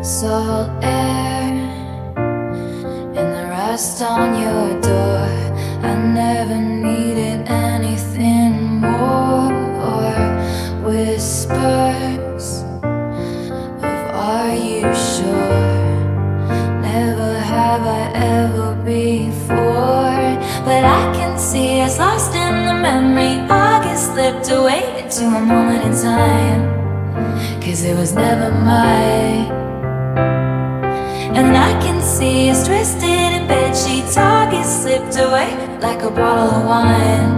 salt air and the rust on your door. I never needed anything more. Whispers of are you sure? Never have I ever before. But I can see us lost in the memory. August slipped away into a moment in time, 'cause it was never mine. And I can see us twisted in bedsheets. August slipped away like a bottle of wine,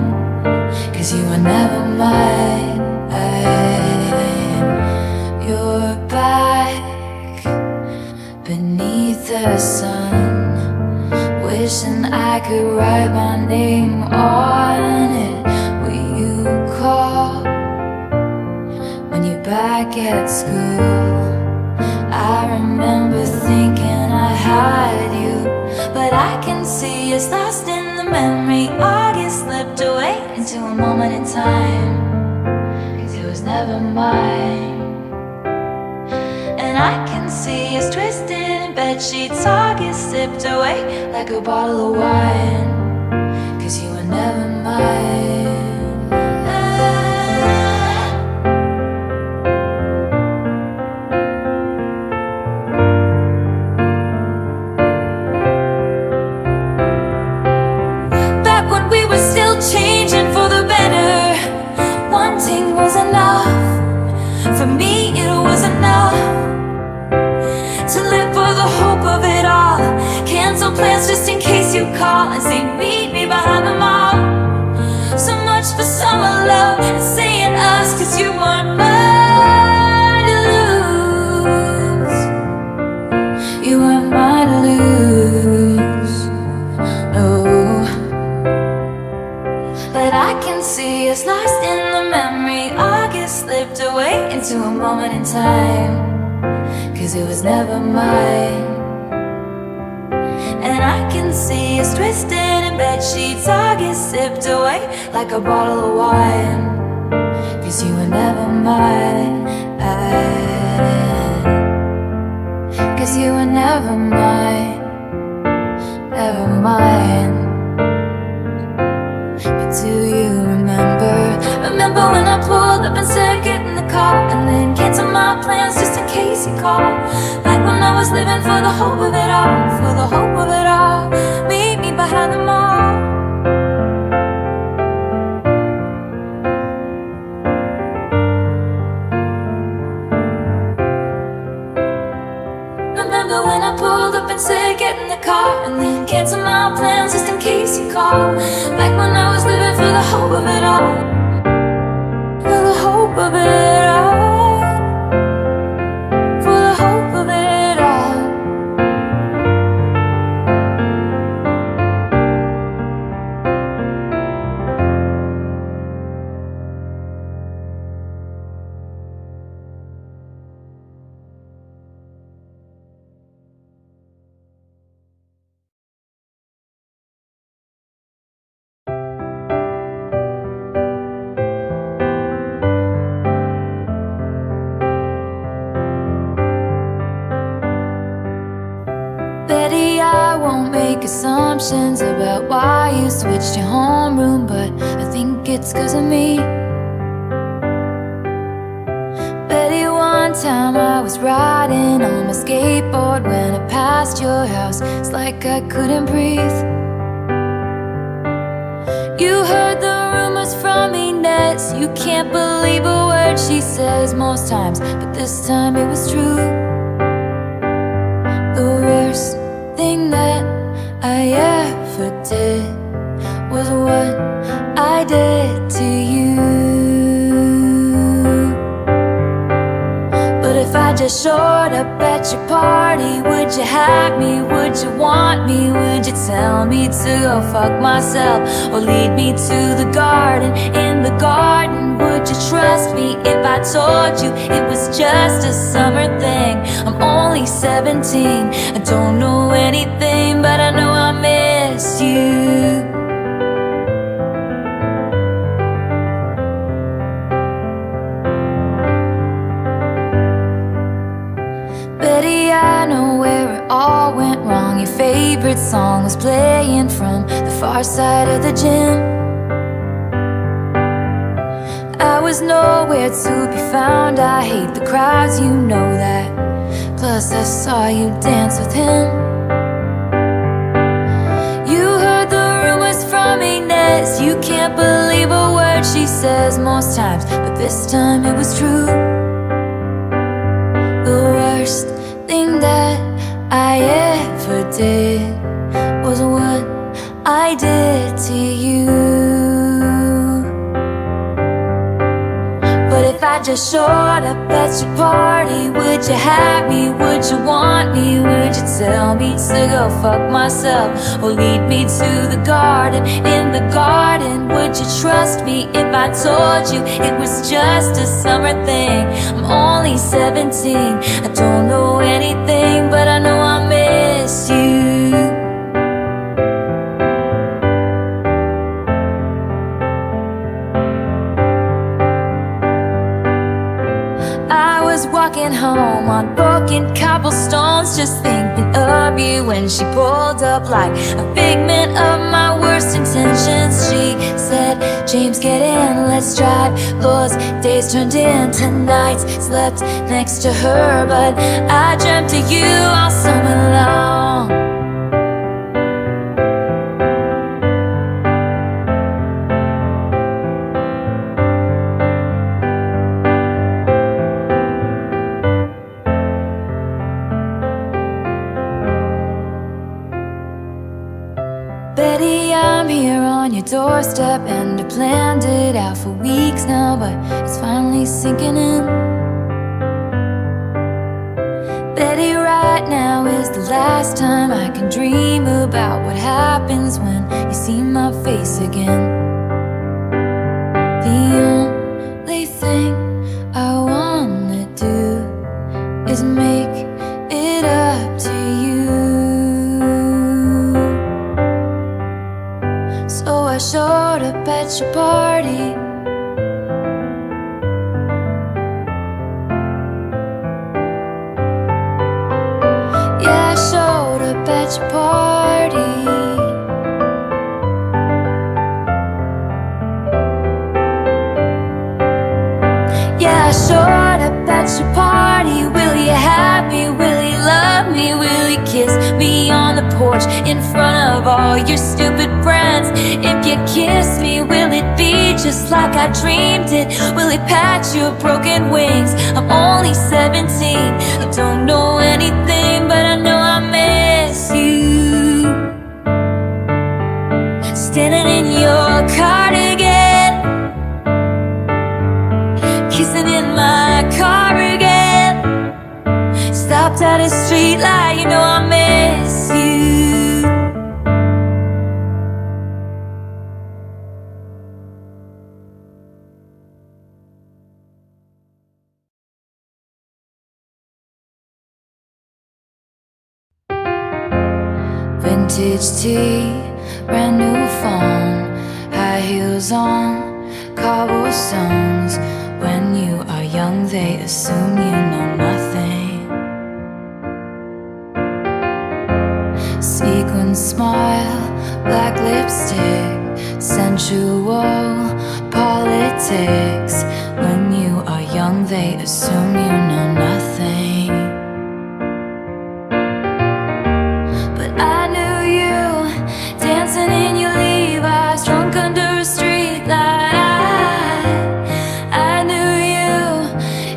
'cause you were never mine. You're back beneath the sun, wishing I could write my name on it. Will you call when you're back at school? I remember thinking I had you, but I can see us lost in the memory. August slipped away into a moment in time, 'cause it was never mine. And I can see us twisted in bedsheets. August slipped away like a bottle of wine, 'cause you were never mine. Back when we were still changing for the better, wanting was enough. For me it was enough to live for the hope of it all. Cancel plans just in case you call and say meet me behind the mall. So much for summer love and saying us, 'cause you weren't mine to lose. You weren't mine to lose, no. But I can see us lost in the memory. August slipped away into a moment in time, 'cause it was never mine. And I can see us twisted in bedsheets. August slipped away like a bottle of wine, 'cause you were never mine. 'Cause you were never mine, never mine. But do you remember? Remember when I pulled up and said get in the car, and then canceled my plans just in case you called? Like when I was living for the hope of it all, for the hope of it all. Meet me behind the mall. Remember when I pulled up and said get in the car, and then canceled my plans just in case you called? Like when I was living for the hope of it all, for the hope of it all, for the hope of it all. Betty, I won't make assumptions about why you switched your homeroom, but I think it's 'cause of me. Betty, one time I was riding on my skateboard when I passed your house. It's like I couldn't breathe. You heard the rumors from Inez. You can't believe a word she says most times, but this time it was true. The worst thing that I ever did was what I did to you. But if I just showed up at your party, would you have me? Would you want me? Would you tell me to go fuck myself, or lead me to the garden? In the garden, would you trust me if I told you it was just a summer thing? I'm only 17, I don't know anything, but I know I miss you. Betty, favorite song was playing from the far side of the gym. I was nowhere to be found. I hate the crowds, you know that. Plus I saw you dance with him. You heard the rumors from Inez. You can't believe a word she says most times, but this time it was true. The worst thing that I ever did was what I did to you. But if I just showed up at your party, would you have me? Would you want me? Would you tell me to go fuck myself? Or lead me to the garden? In the garden, would you trust me if I told you it was just a summer thing? I'm only 17, I don't know anything, but I know I miss you. Walking home on broken cobblestones, just thinking of you when she pulled up like a figment of my worst intentions. She said, James, get in, let's drive. Those days turned into nights, slept next to her, but I dreamt of you all summer long. Betty, I'm here on your doorstep, and I planned it out for weeks now, but it's finally sinking in. Betty, right now is the last time I can dream about what happens when you see my face again. The only thing I wanna do is make it up to you. So I showed up at your party. Yeah, I showed up at your party. Yeah, I showed up at your party. Will you have me? Will you love me? Will you kiss me on the porch in front of all your stupid friends? If you kiss me, will it be just like I dreamed it? Will it patch your broken wings? I'm only 17, I don't know anything, but I know I miss you. Standing in your cardigan, kissing in my car again. Stopped at a street light, you know I miss you. Vintage tea, brand new phone, high heels on, cobblestones. When you are young, they assume you know nothing. Sequin smile, black lipstick, sensual politics. When you are young, they assume you know nothing. But I knew you, dancing in your Levi's, drunk under a street light. I knew you,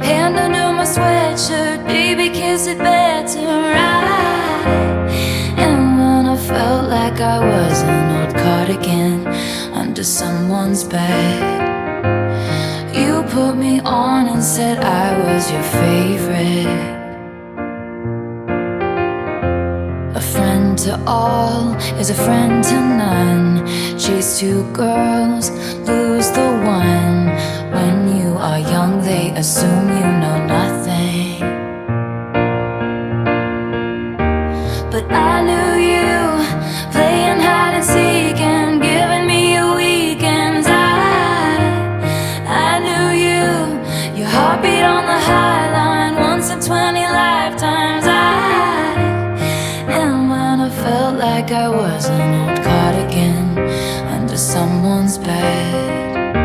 hand under my sweatshirt, baby kiss it better right. And when I felt like I was an old cardigan under someone's bed, you put me on and said I was your favorite. A friend to all is a friend to none. Chase two girls, lose the one. When you are young, they assume you know nothing. But I knew you, playing hide and seek and giving me your weekends. I knew you, your heartbeat on the high line, once in 20 lifetimes. And when I like I was an old cardigan under someone's bed.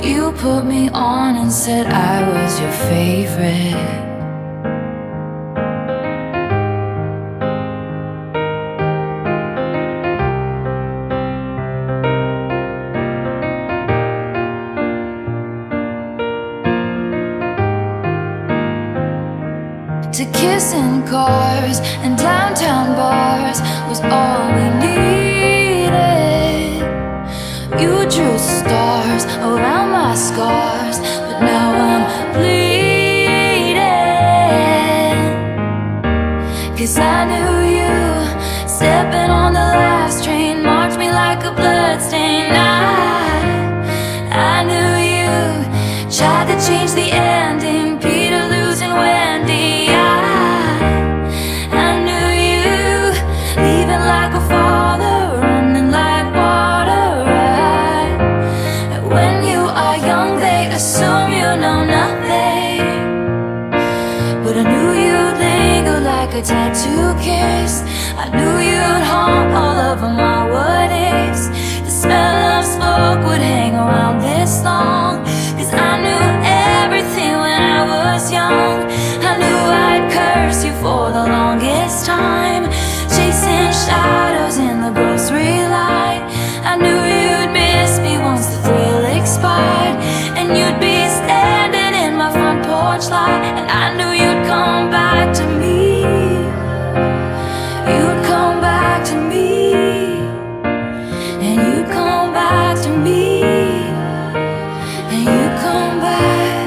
You put me on and said I was your favorite. To kiss in cars and downtown bars was all we needed. You drew stars around my scars, but now I'm bleeding. 'Cause I knew you stepping on the last train marked me like a bloodstain. I knew you tried to change the ending, Peter losing Wendy. I knew you leaving like a father, running like water. When you are young, they assume you know nothing, but I knew you'd linger like a tattoo kiss. I knew you'd haunt all over my what ifs. The smell of smoke would hang around this long, 'cause I knew everything when I was young. I knew I'd curse you for the longest time, chasing shadows in the grocery line. I knew you'd miss me once the thrill expired, and you'd be standing in my front porch light. And I knew you'd come back to me. You'd come back to me, and you'd come back to me, and you'd come back.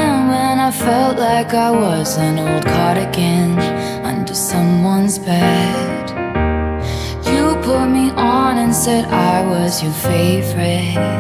And when I felt like I was an old cardigan under someone's bed, you put me on and said I was your favorite.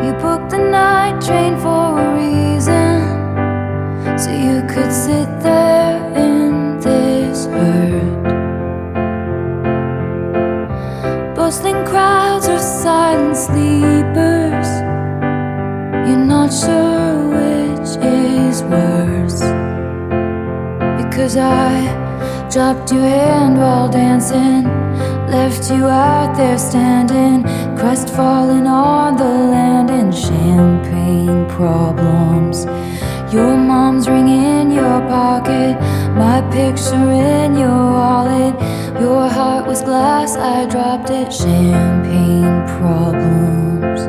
You booked the night train for a reason, so you could sit there in this hurt. Bustling crowds are silent sleepers. You're not sure which is worse, because I dropped your hand while dancing, left you out there standing, crestfallen on the land in champagne problems. Your mom's ring in your pocket, my picture in your wallet. Your heart was glass, I dropped it, champagne problems.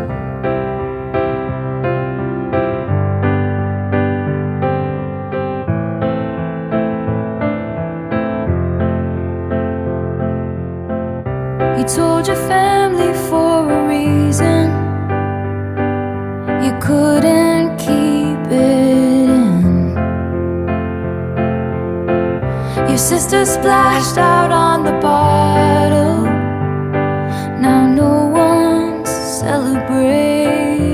You told your family for a reason, you couldn't keep it in. Your sister splashed out on the bottle, now no one's celebrating.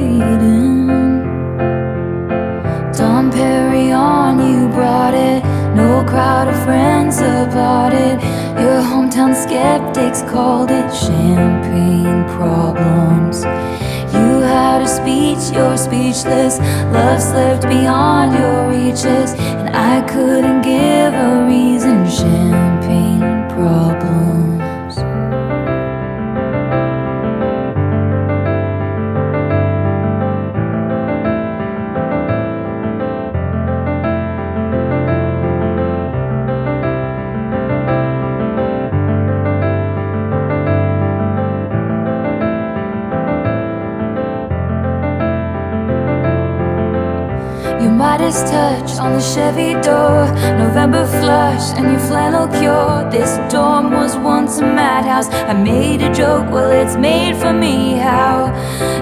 Dom Perignon, you brought it, no crowd of friends applauded. Your hometown skeptics called it champagne problems. You had a speech, you're speechless. Love slipped beyond your reaches, and I couldn't give a reason. Champagne problems. Your Midas touch on the Chevy door, November remember flush and your flannel cure. This dorm was once a madhouse. I made a joke, well it's made for me. How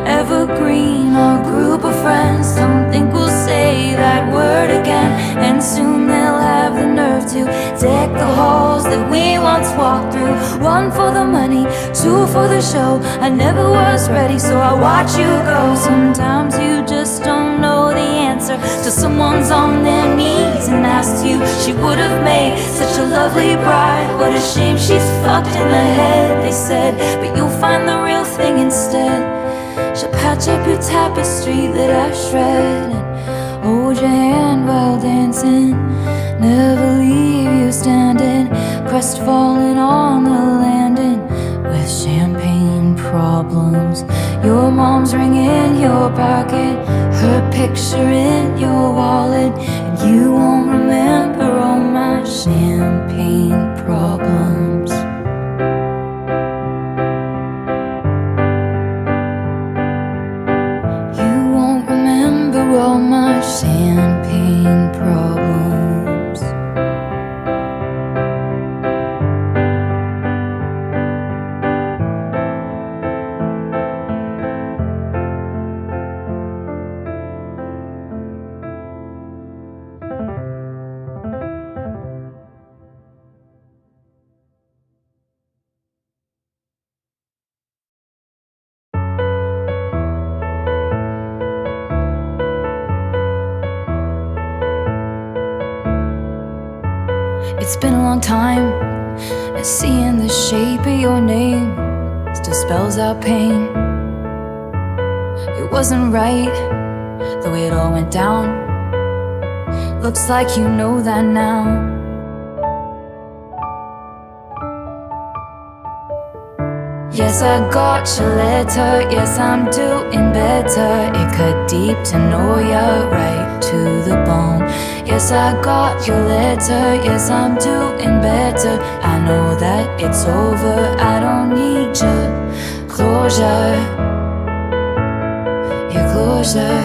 evergreen, our group of friends don't think we'll say that word again. And soon they'll have the nerve to deck the halls that we once walked through. One for the money, two for the show. I never was ready, so I watch you go. Sometimes you just don't know the answer till someone's on their knees and asks you. She would have made such a lovely bride. What a shame she's fucked in the head, they said, but you'll find the real thing instead. She'll patch up your tapestry that I shred and hold your hand while dancing. Never leave you standing, crestfallen on the landing with champagne problems. Your mom's ring in your pocket, her picture in your wallet, and you won't remember all my champagne problems. You won't remember all my champagne problems. It's been a long time, and seeing the shape of your name still spells out pain. It wasn't right, the way it all went down. Looks like you know that now. Yes, I got your letter, yes, I'm doing better. It cut deep to know ya, right to the bone. Yes, I got your letter, yes, I'm doing better. I know that it's over, I don't need your closure, your closure.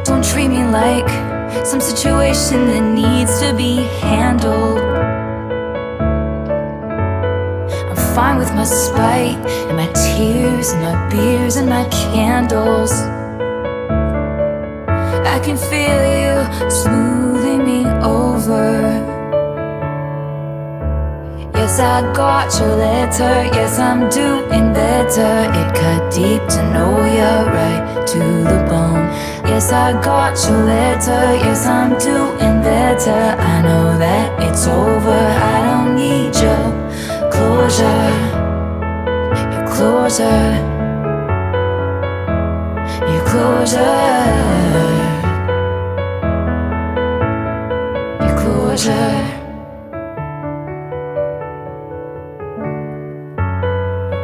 Don't treat me like some situation that needs to be handled. Fine with my spite and my tears and my beers and my candles. I can feel you smoothing me over. Yes, I got your letter, yes, I'm doing better. It cut deep to know ya, right to the bone. Yes, I got your letter, yes, I'm doing better. I know that it's over, I don't need you. Closure, your closure, your closure, your closure.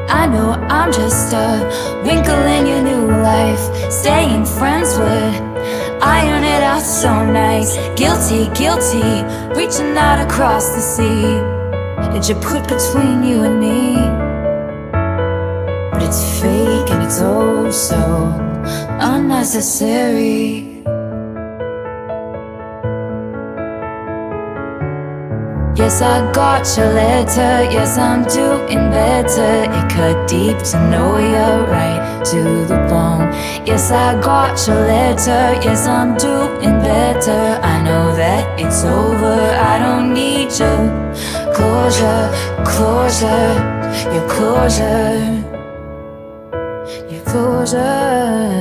I know I'm just a wrinkle in your new life. Staying friends would iron it out so nice. Guilty, guilty, reaching out across the sea. Did you put between you and me? But it's fake and it's oh so unnecessary. Yes, I got your letter, yes, I'm doing better. It cut deep to know ya, right to the bone. Yes, I got your letter, yes, I'm doing better. I know that it's over, I don't need you. Closure, closure, your closure, your closure.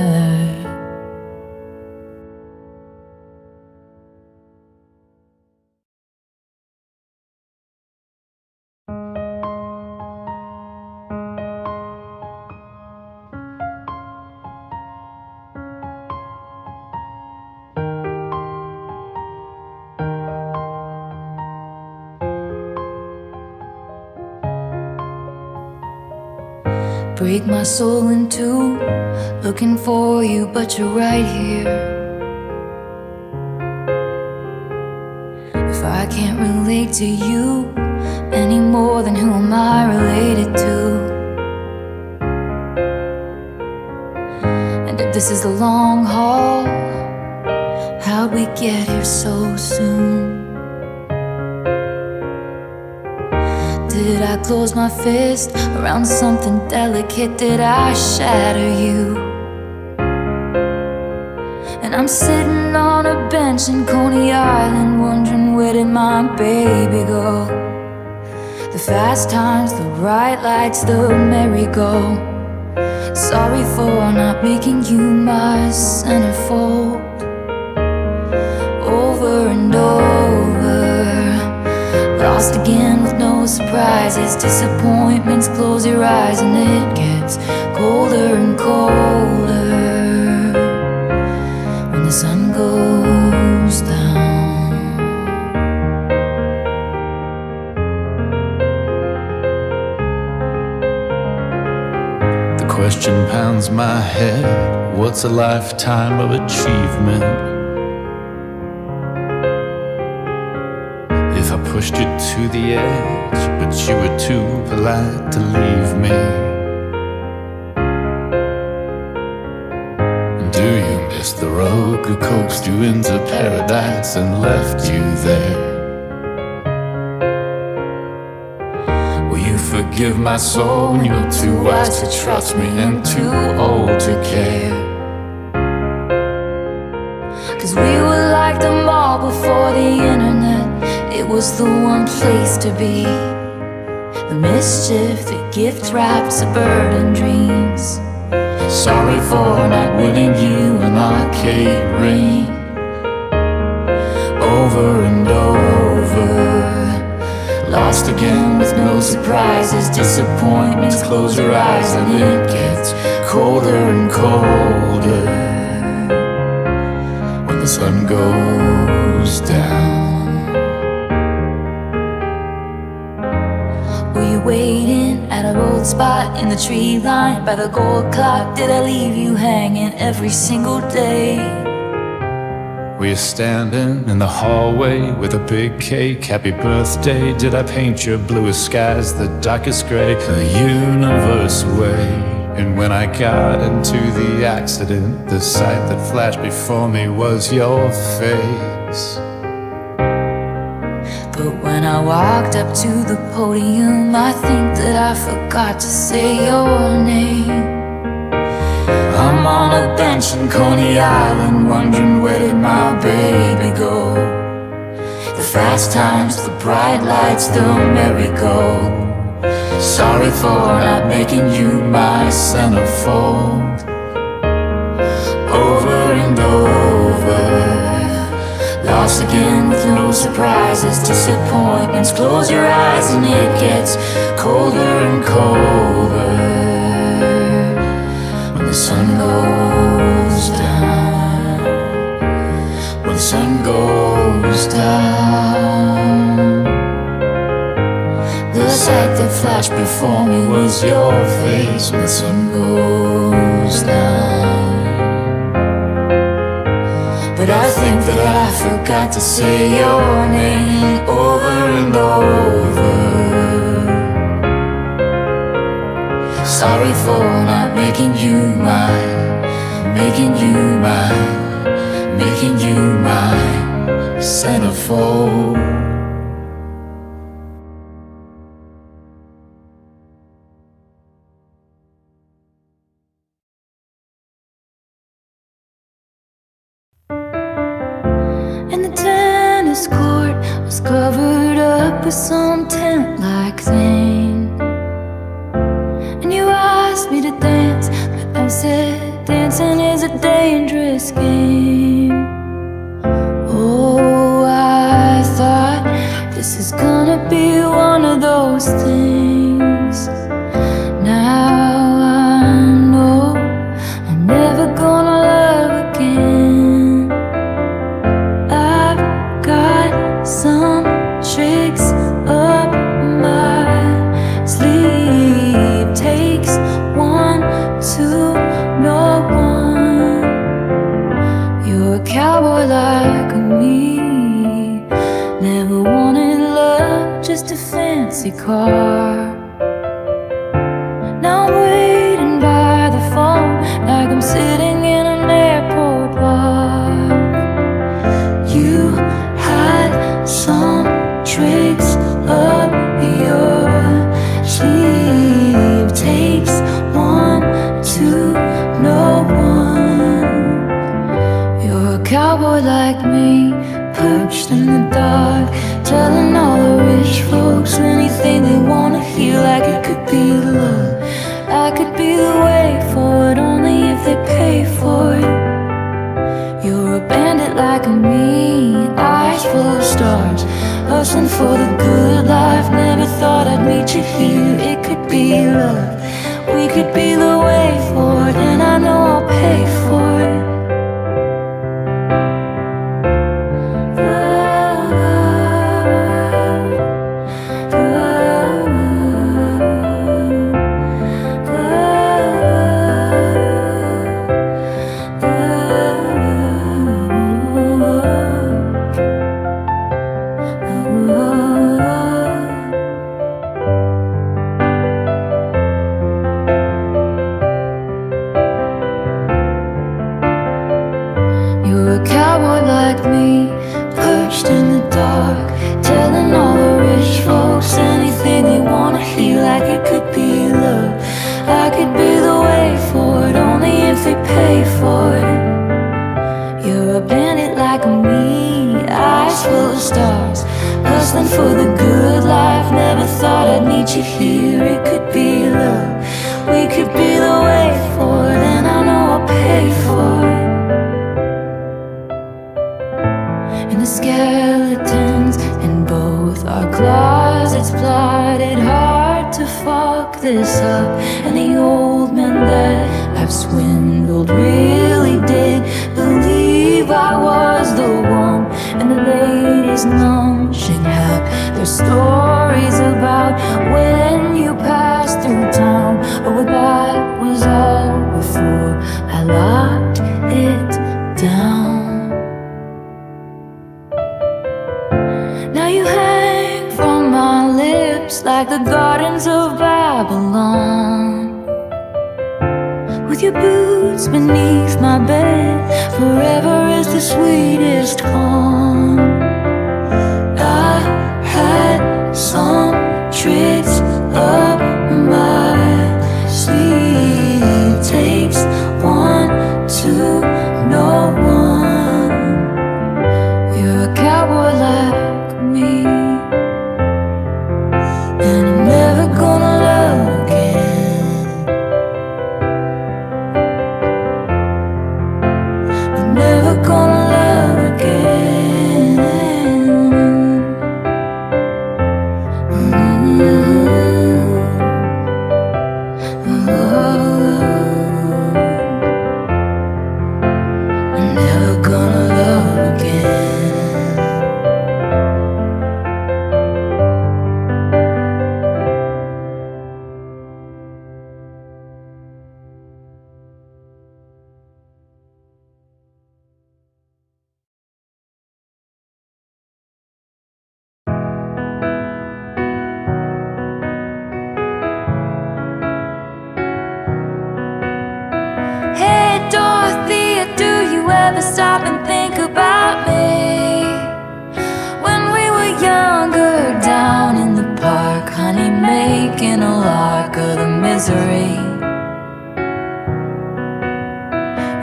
Break my soul in two, looking for you, but you're right here. If I can't relate to you any more, then who am I related to? And if this is the long haul, how How'd we get here so soon? Did I close my fist around something delicate? Did I shatter you? And I'm sitting on a bench in Coney Island, wondering where did my baby go? The fast times, the bright lights, the merry-go. Sorry for not making you my centerfold. Over and over, lost again with no surprises. Disappointments, close your eyes and it gets colder and colder when the sun goes down. The question pounds my head, what's a lifetime of achievement? If I pushed you to the edge, but you were too polite to leave me. And do you miss the rogue who coaxed you into paradise and left you there? Will you forgive my soul when you're too wise to trust me and too old to care? 'Cause we were like the mall before the internet. It was the one place to be. The mischief that gift wraps suburban dreams. Sorry for not winning you an arcade ring. Over and over, lost again with no surprises. Disappointments, close your eyes and it gets colder and colder when the sun goes down. Were you waiting at a road spot in the tree line by the gold clock? Did I leave you hanging every single day? Were you standing in the hallway with a big cake? Happy birthday. Did I paint your bluest skies the darkest gray? The universe away. And when I got into the accident, the sight that flashed before me was your face. But when I walked up to the podium, I think that I forgot to say your name. I'm on a bench in Coney Island, wondering where did my baby go? The fast times, the bright lights, the merry-go. Sorry for not making you my centerfold. Over and over, lost again with no surprises. Disappointments, close your eyes and it gets colder and colder when the sun goes down. When the sun goes down. The sight that flashed before me was your face when the sun goes down. But I think that I forgot to say your name over and over. Sorry for not making you mine, making you mine, making you mine, centerfold. Court was covered up with some tent-like thing, and you asked me to dance, but I said dancing is a dangerous game. Oh, I thought this is gonna be one of those things. Now I know I'm never gonna love again. Some tricks up my sleeve. Takes one to know one. You're a cowboy like me. Never wanted love, just a fancy car. Now I'm waiting by the phone like I'm sitting in an airport bar. cowboy like me, perched in the dark, telling all the rich folks anything they wanna hear, like it could be love. I could be the way forward only if they pay for it. You're a bandit like me, eyes full of stars, hustling for the good life. Never thought I'd meet you here. It could be love. We could be the way forward, and I know I'll pay for it. For the good life, never thought I'd meet you here. It could be love. We could be the way forward, and I know I'll pay for it. And the skeletons in both our closets plotted hard to fuck this up. And the old men that I've swindled really did believe I was the one. And the ladies munching have their stories about when you passed through town. Oh, that was all before I locked it down. Now you hang from my lips like the gardens of Babylon, with your boots beneath my bed. Forever is the sweetest calm. I had some tricks up my sleeve. Takes one to know one. You're a cowboy like me, and I'm never gonna love again. I'm never gonna love again. Ever stop and think about me when we were younger, down in the park, honey, making a lark of the misery.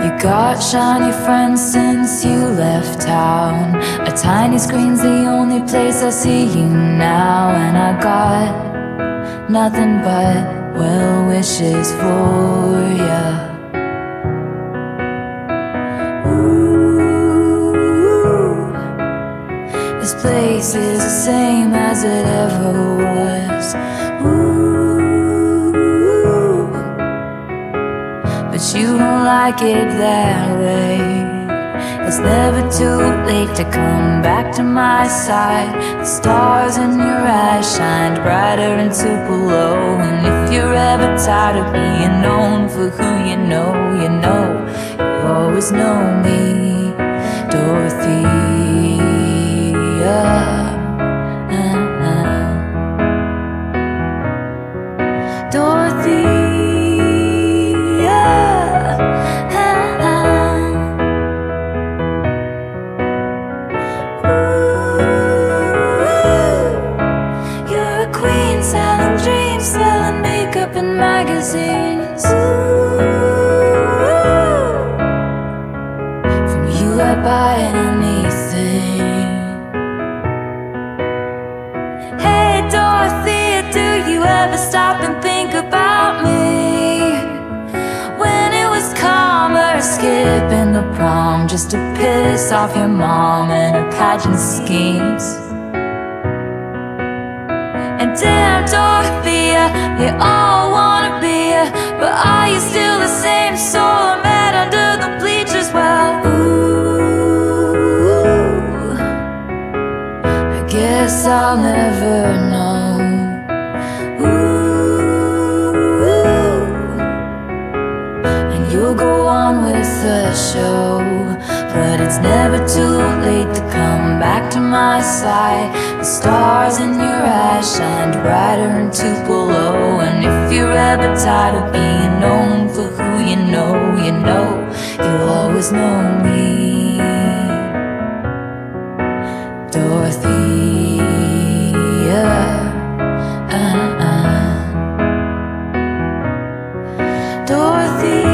You got shiny friends since you left town. A tiny screen's the only place I see you now, and I got nothing but well wishes for ya. This place is the same as it ever was. Ooh, but you don't like it that way. It's never too late to come back to my side. The stars in your eyes shined brighter into below. And if you're ever tired of being known for who you know, you always know me, Dorothea. Magazines. Ooh, from you I buy an just to piss off your mom and her pageant schemes. And damn Dorothea, they all wanna be ya, but are you still the same soul met under the bleachers? Well, ooh, I guess I'll never know. You'll go on with the show, but it's never too late to come back to my side. The stars in your eyes shined brighter in Tupelo, and if you're ever tired of being known for who you know, you'll always know me, Dorothea. Dorothea.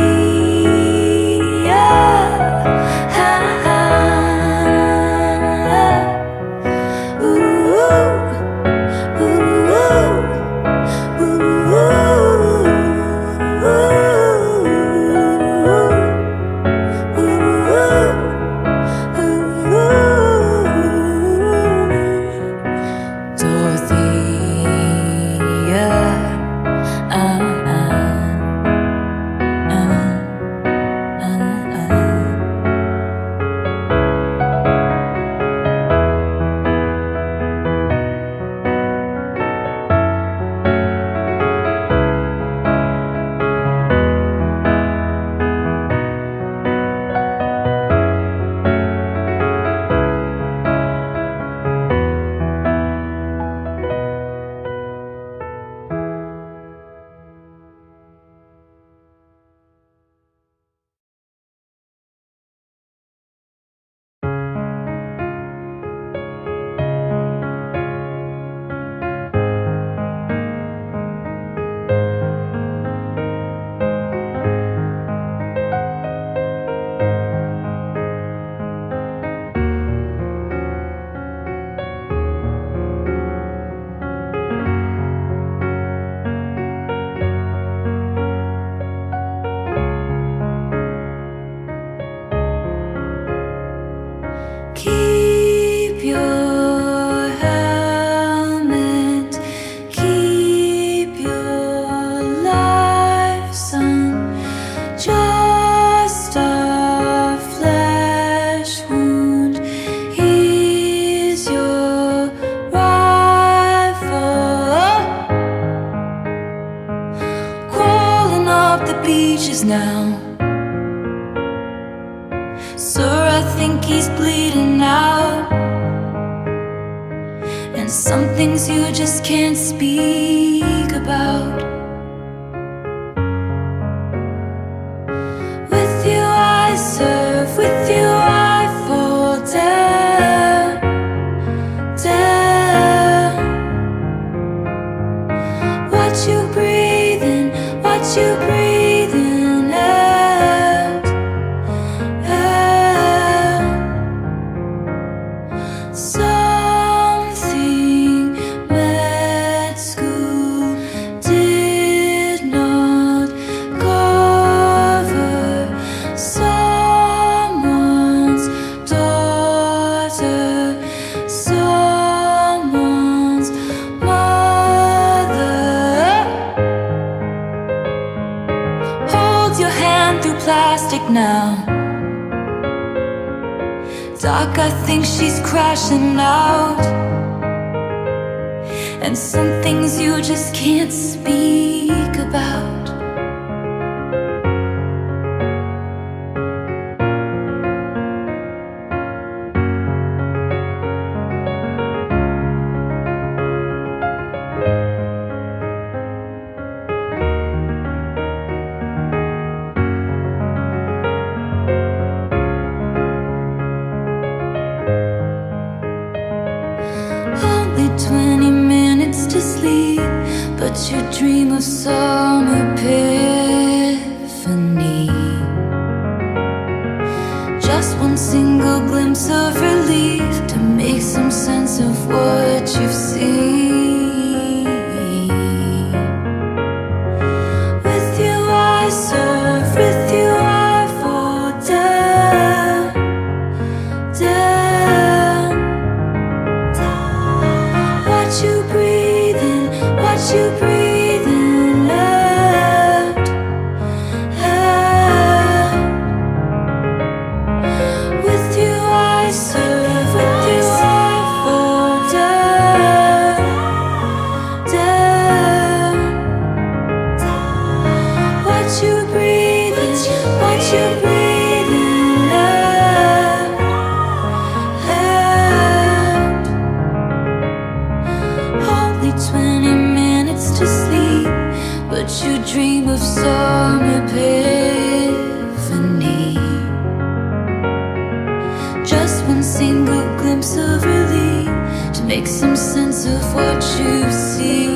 Now, sir, I think he's bleeding out, and some things you just can't speak about. With you I serve, with you I fall down, down. What you breathing, what you breathing. Now, Doc, I think she's crashing out, and some things you just can't speak about. But you dream of some epiphany, just one single glimpse of relief to make some sense of what you've seen. With you I serve, with you I fall down. you breathing out, out. With you I surf, with you I fall down, down. What you breathing, what you breathing out, out. Only 20 minutes to sleep, but you dream of some epiphany. Just one single glimpse of relief to make some sense of what you see.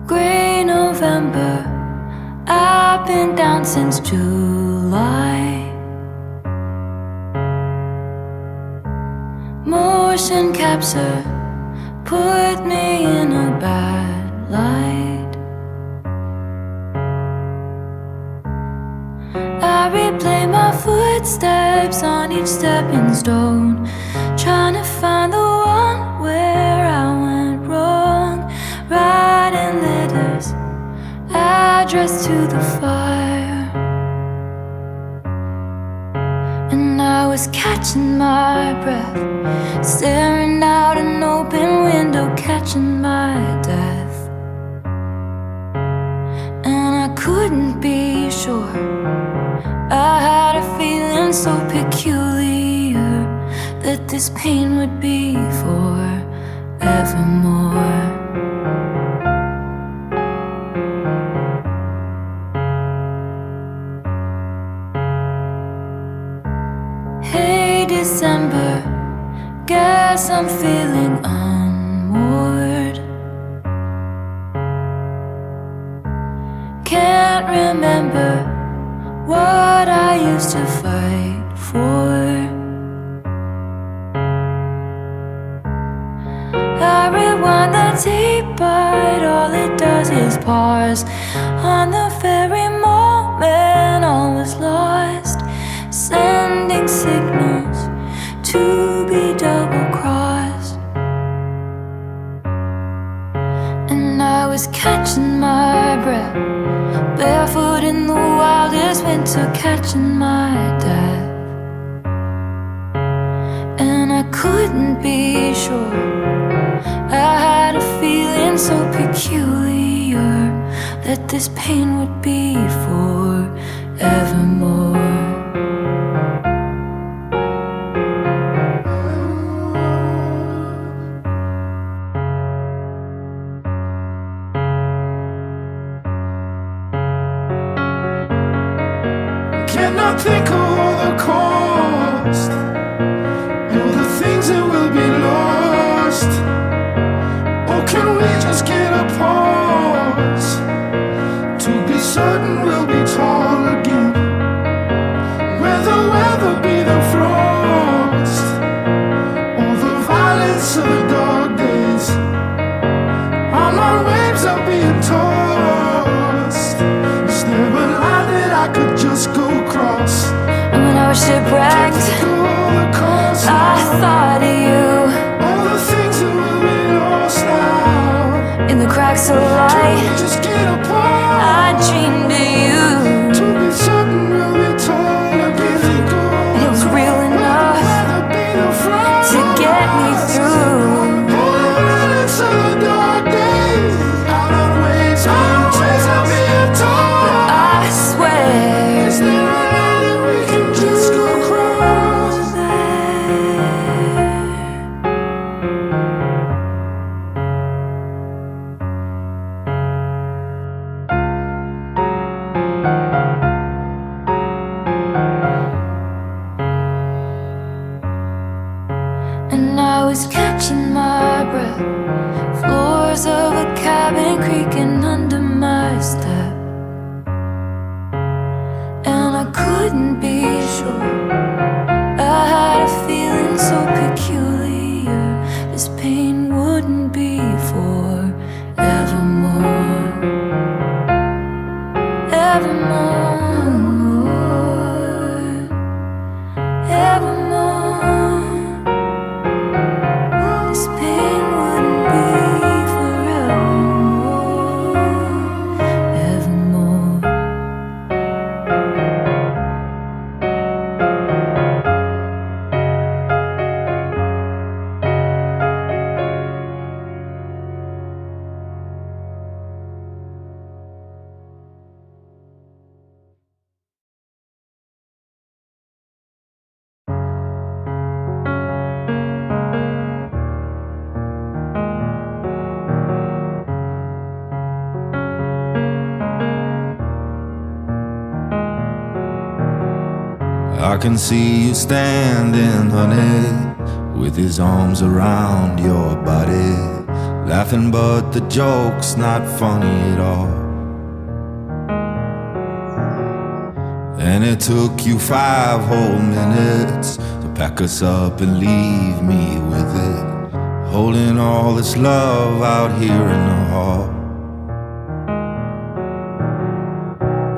Gray November, I've been down since July. Motion capture put me in a bad light. I replay my footsteps on each stepping stone, trying to find the one where I went wrong. Writing letters addressed to the fire, and I was catching my breath, staring out an open window, catching my death. And I couldn't be sure, I had a feeling so peculiar that this pain would be for evermore. Hey December, guess I'm feeling unmoored. Can't remember what I used to fight for. I rewind the tape, but all it does is pause on the very moment all was lost, sending signals to be double-crossed. And I was catching my breath, barefoot in the wildest winter, catching my death. And I couldn't be sure, I had a feeling so peculiar that this pain would be for evermore. Cannot think of all the cost, all the things that will be lost. Or can we just get a pause to be certain we'll be tall again? Where the weather be the frost, or the violence of the dark days. All my waves are being tossed. Is there a line that I could just go across? And when I was shipwrecked, I thought of you. dark so light. Just get apart. I dreamed of you, To be certain we'll be told and be equal. and it was real enough Rather be the front. to get me through. Holding relics of the dark days. Out on waves, out ways of being told. I swear Is there a line that we can just go across? And I was catching my breath, floors of a cabin creaking under my step, and I couldn't be sure. I had a feeling so peculiar, this pain wouldn't be for evermore, evermore, evermore. This pain wouldn't be forevermore, evermore. I can see you standing, honey, with his arms around your body, laughing but the joke's not funny at all. And it took you 5 whole minutes to pack us up and leave me with it, holding all this love out here in the hall.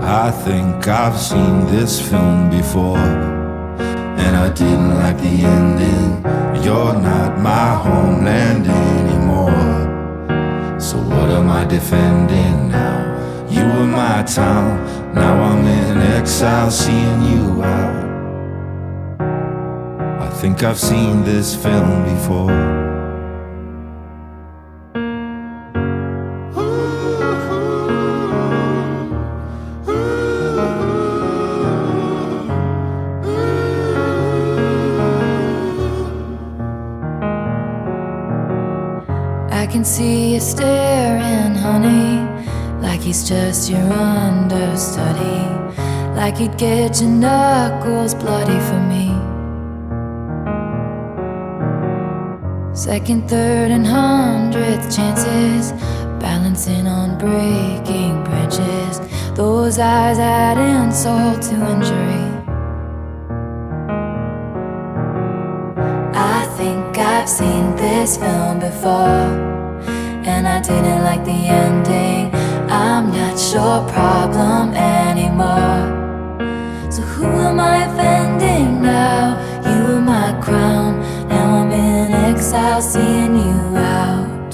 I think I've seen this film before, and I didn't like the ending. You're not my homeland anymore, so what am I defending now? You were my town, now I'm in exile seeing you out. I think I've seen this film before. I can see you staring, honey, like he's just your understudy, like he'd get your knuckles bloody for me. Second, third, and 100th chances, balancing on breaking branches. Those eyes add insult to injury. I think I've seen this film before, and I didn't like the ending. I'm not your problem anymore, so who am I offending now? You were my crown, now I'm in exile seeing you out.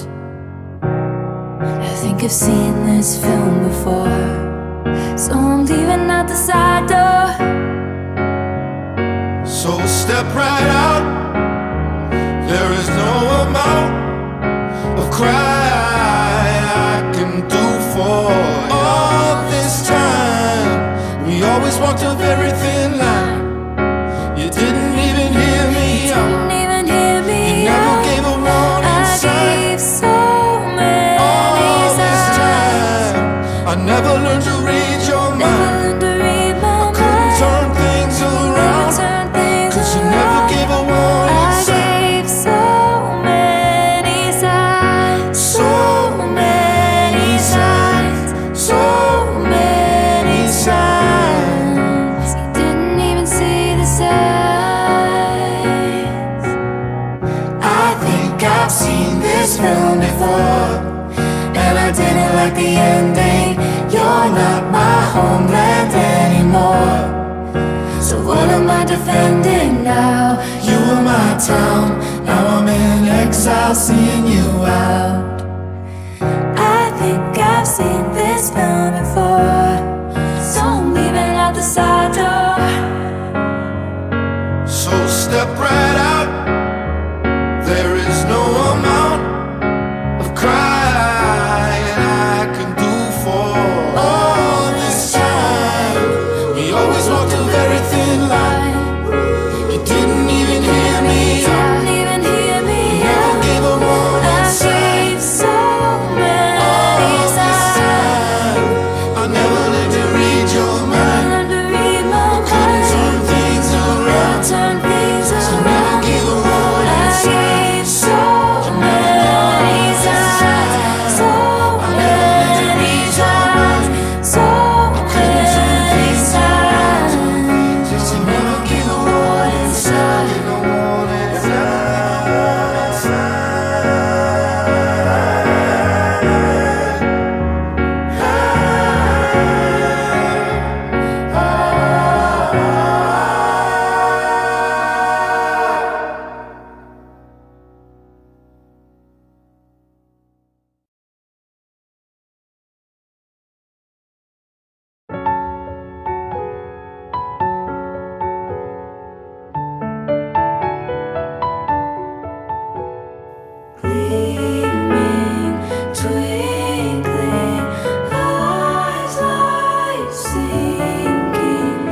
I think I've seen this film before, so I'm leaving out the side door. So step right out. There is no amount of cry I can do for you. All this time, we always walked a very thin line. You didn't even hear me out. You never gave a warning sign. I gave so many all this signs. time, I never learned to read your mind. I couldn't turn things around, 'cause you never gave a warning sign. Film before, and I didn't like the ending. You're not my homeland anymore, so what am I defending now? You were my town, now I'm in exile seeing you out. I I've seen this film before, so I'm leaving out the side door. So step right out. There is no amount of crying I can do for all this time. We always walked a very thin line. You didn't even hear me. Didn't even hear me. Never gave a warning sign. So many signs. I never learned to read your mind. Couldn't turn things around. So never gave a warning sign. So many signs. So many signs. So many signs. Just to never give a warning sign. A warning Gleaming, twinkling, eyes like sinking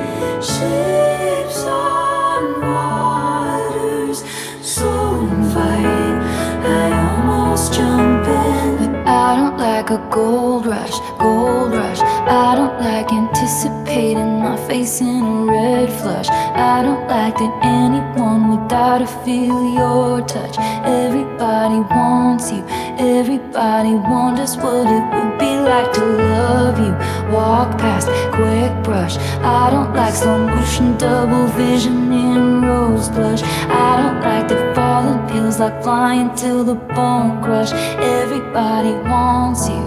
ships on waters, so inviting. I almost jump in, but I don't like a gold rush, gold rush. I don't like anticipating my face in a red flush. I don't like that anyone would die to feel your touch. Everybody wants you, everybody wonders what it would be like to love you. Walk past, quick brush. I don't like slow motion, double vision in rose blush. I don't like the falling feels like flying till the bone crush. Everybody wants you,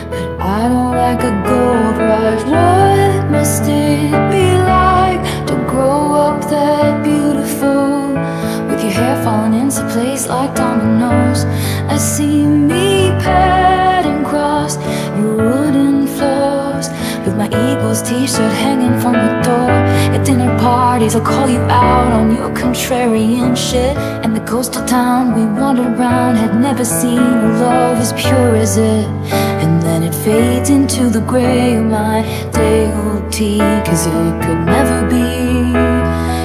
but I don't like a gold rush. What must it be like to grow up that beautiful, with your hair falling into place like dominoes? I see me padding across your wooden floors, with my Eagles t-shirt hanging from the door. At dinner parties I'll call you out on your contrarian shit, and the coastal town we wandered around had never seen a love as pure as it. And then it fades into the gray of my day-old tea, cause it could never be.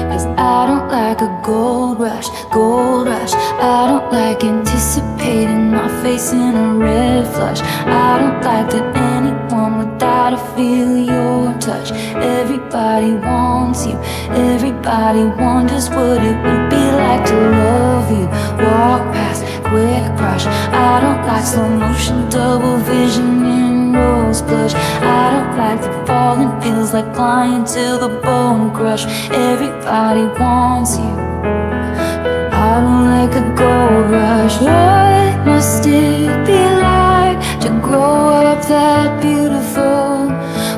Cause I don't like a gold rush, gold rush. I don't like anticipating my face in a red flush. I don't like that anyone would die to feel your touch. Everybody wants you, everybody wonders what it would be like to love you. Walk past, quick brush. I don't like slow motion, double vision in rose blush. I don't like the falling feels like flying till the bone crush. Everybody wants you, I don't like a gold rush. What must it be like to grow up that beautiful,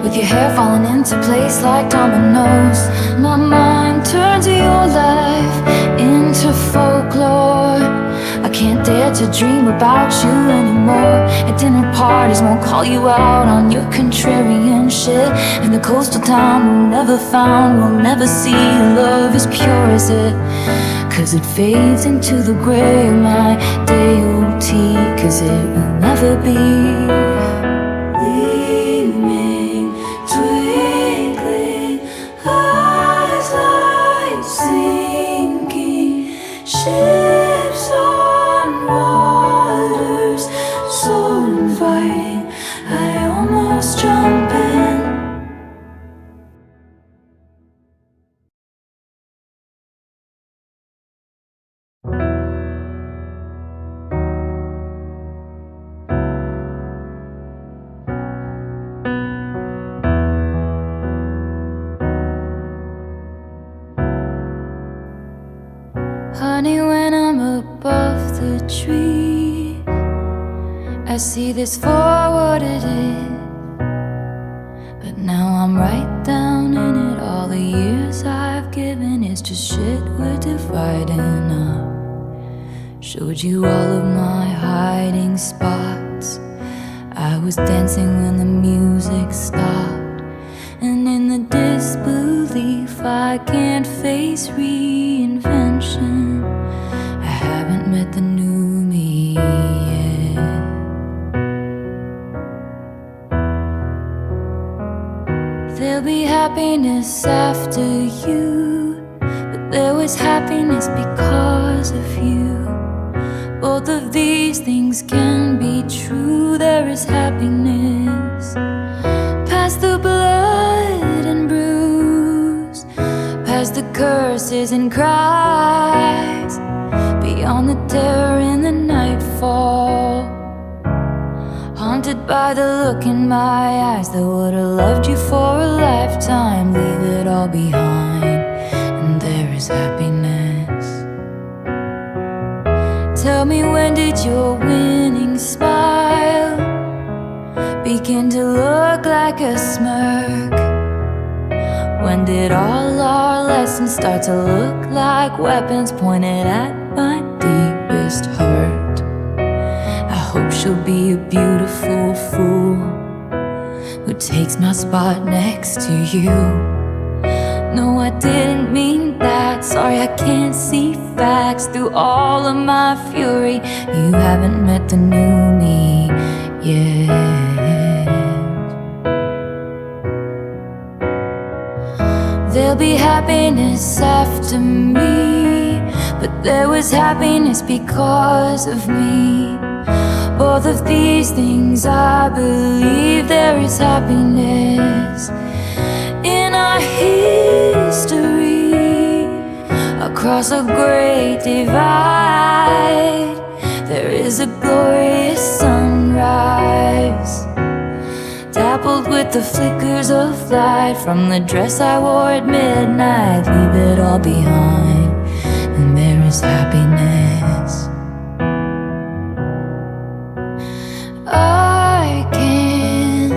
with your hair falling into place like dominoes? My mind turns your life into folklore. I can't dare to dream about you anymore. At dinner parties won't call you out on your contrarian shit, and the coastal town we'll never found, we'll never see love as pure as it. Cause it fades into the gray of my day-old tea, cause it will never be. Gleaming, twinkling, eyes like sinking ships on waters, so inviting. I almost jump in. Honey, when I'm above the tree, I see this for what it is. But now I'm right down in it. All the years I've given is just shit we're dividing up. Showed you all of my hiding spots. I was dancing when the music stopped, and in the disbelief I can't face reinvention. I haven't met the new me yet. There'll be happiness after you, but there was happiness because of you. Both of these things can be true. There is happiness past the blood and bruise, past the curses and cries, beyond the terror in the nightfall. Haunted by the look in my eyes that would have loved you for a lifetime. Leave it all behind, and there is happiness. Tell me, when did your winning smile begin to look like a smirk? When did all our lessons start to look like weapons pointed at my deepest hurt? I hope she'll be a beautiful fool who takes my spot next to you. No, I didn't mean that. Sorry, I can't see facts through all of my fury. You haven't met the new me yet. There'll be happiness after me, but there was happiness because of me. Both of these things I believe. There is happiness in our history, across a great divide. There is a glorious sunrise, dappled with the flickers of light from the dress I wore at midnight. Leave it all behind, and there is happiness. I can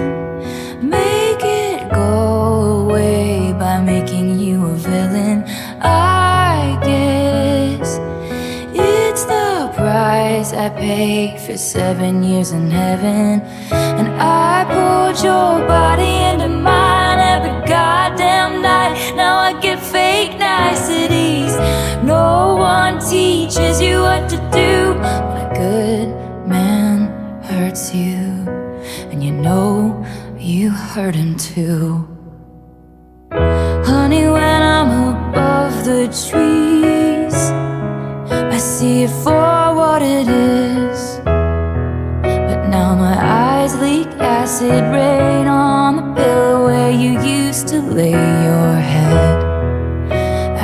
make it go away by making you a villain. I guess it's the price I paid for 7 years in heaven. And I poured your body into mine every goddamn night. Now I get fake niceties. No one teaches you what to do. When a good man hurts you, and you know you hurt him too. Honey, when I'm above the trees, I see it for what it is. But now my eyes leak acid rain on the pillow where you used to lay your head.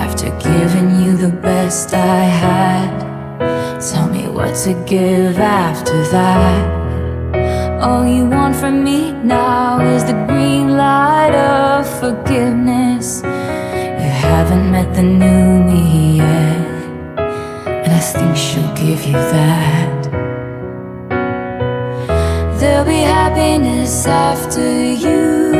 After giving you the best I had, tell me what to give after that. All you want from me now is the green light of forgiveness. You haven't met the new me yet, and I think she'll give you that. There'll be happiness after you,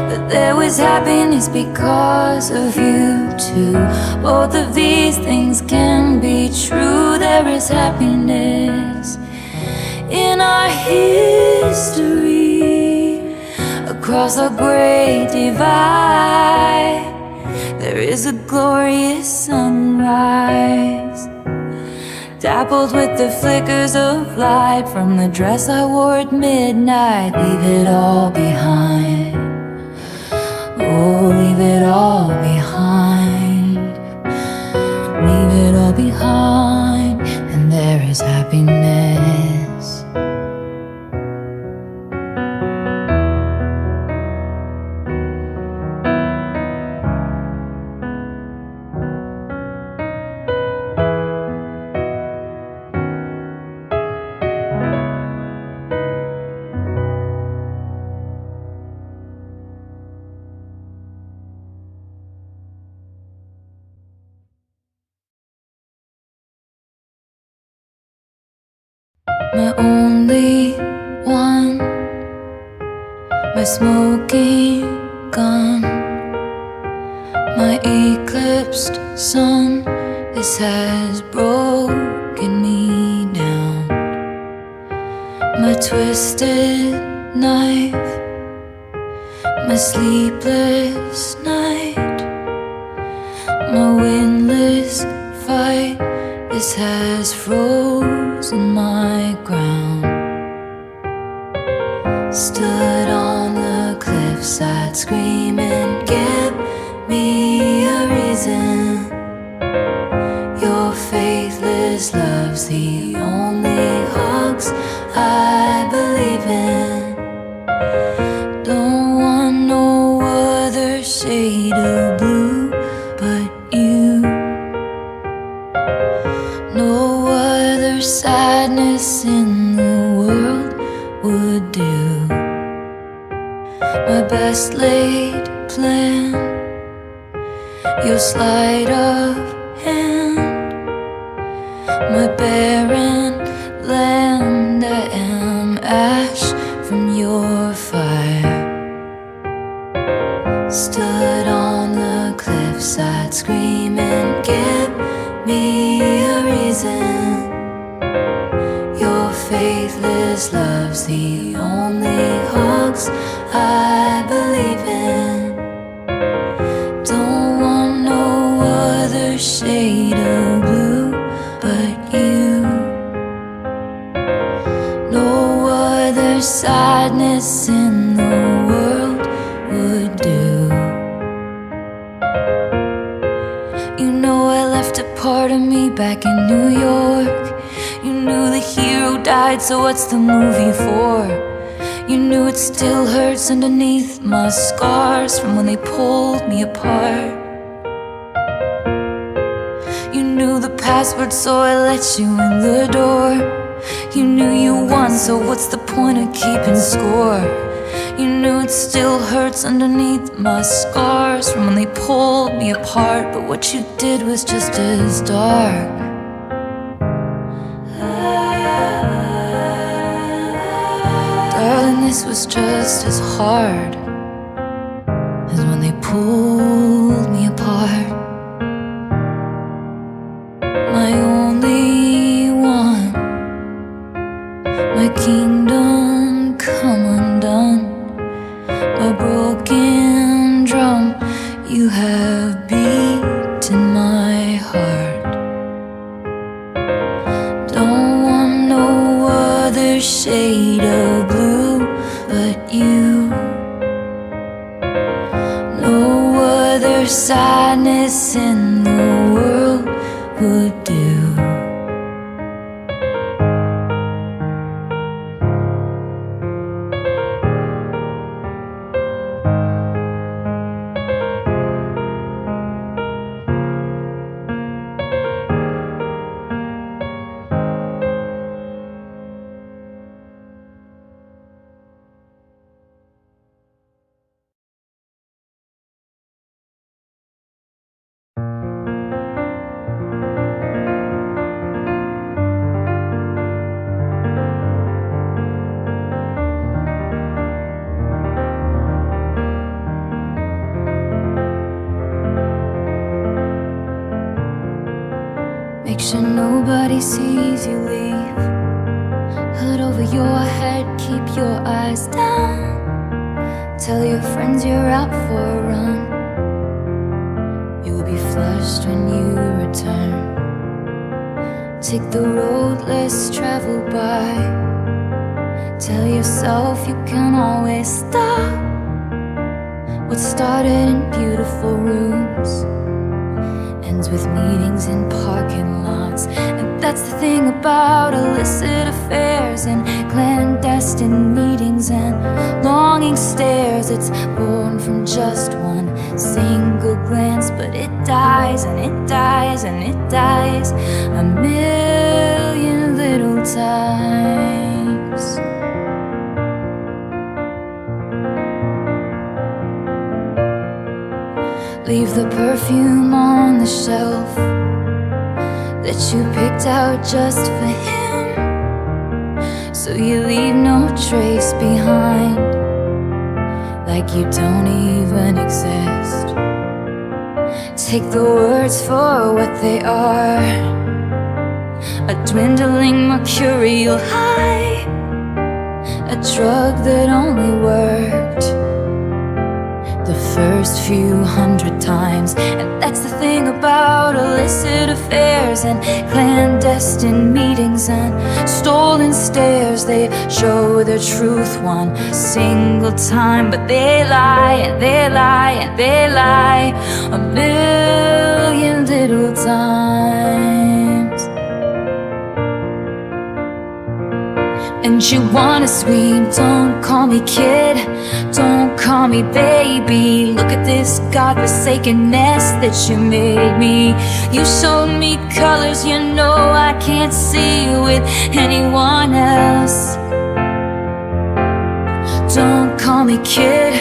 but there was happiness because of you too. Both of these things can be true. There is happiness in our history, across a great divide. There is a glorious sunrise, dappled with the flickers of light from the dress I wore at midnight. Leave it all behind. Oh, leave it all behind. Leave it all behind, and there is happiness. My only one, my smoking gun, my eclipsed sun. This has broken me down. My twisted knife, my sleepless night, my windless fight. This has frozen my ground. Stood on the cliffside screaming, give me a reason. Your faithless love's the only hoax I believe in. Don't want no other shade of blue but you. No other sadness in the world would do. My best laid plan, your sleight of hand, my barren land. I am ash from your fire. Stood on the cliffside screaming, give me a reason. Your faithless love's the only hoax I believe in. Don't want no other shade of blue but you. No other sadness in the world would do. You know I left a part of me back in New York. You knew the hero died, so what's the movie for? You knew it still hurts underneath my scars from when they pulled me apart. You knew the password, so I let you in the door. You knew you won, so what's the point of keeping score? You knew it still hurts underneath my scars from when they pulled me apart. But what you did was just as dark. Darling, this was just as hard as when they pulled me apart. My only one, my kingdom come undone, my broken drum. You have beaten my heart. Don't want no other shade of blue but you. No other sadness in the world would do. Make sure nobody sees you leave. Hood over your head, keep your eyes down. Tell your friends you're out for a run. You will be flushed when you return. Take the road less traveled by. Tell yourself you can always stop. What started in beautiful rooms ends with meetings in parking lots. And that's the thing about illicit affairs and clandestine meetings and longing stares. It's born from just one single glance, but it dies and it dies and it dies a million little times. Leave the perfume on the shelf that you picked out just for him, so you leave no trace behind, like you don't even exist. Take the words for what they are, a dwindling mercurial high, drug that only worked the first few hundred times. And that's the thing about illicit affairs and clandestine meetings and stolen stares. They show their truth one single time, but they lie and they lie and they lie a million little times. And you wanna scream, don't call me kid, don't call me baby. Look at this godforsaken mess that you made me. You showed me colors you know I can't see with anyone else. Don't call me kid,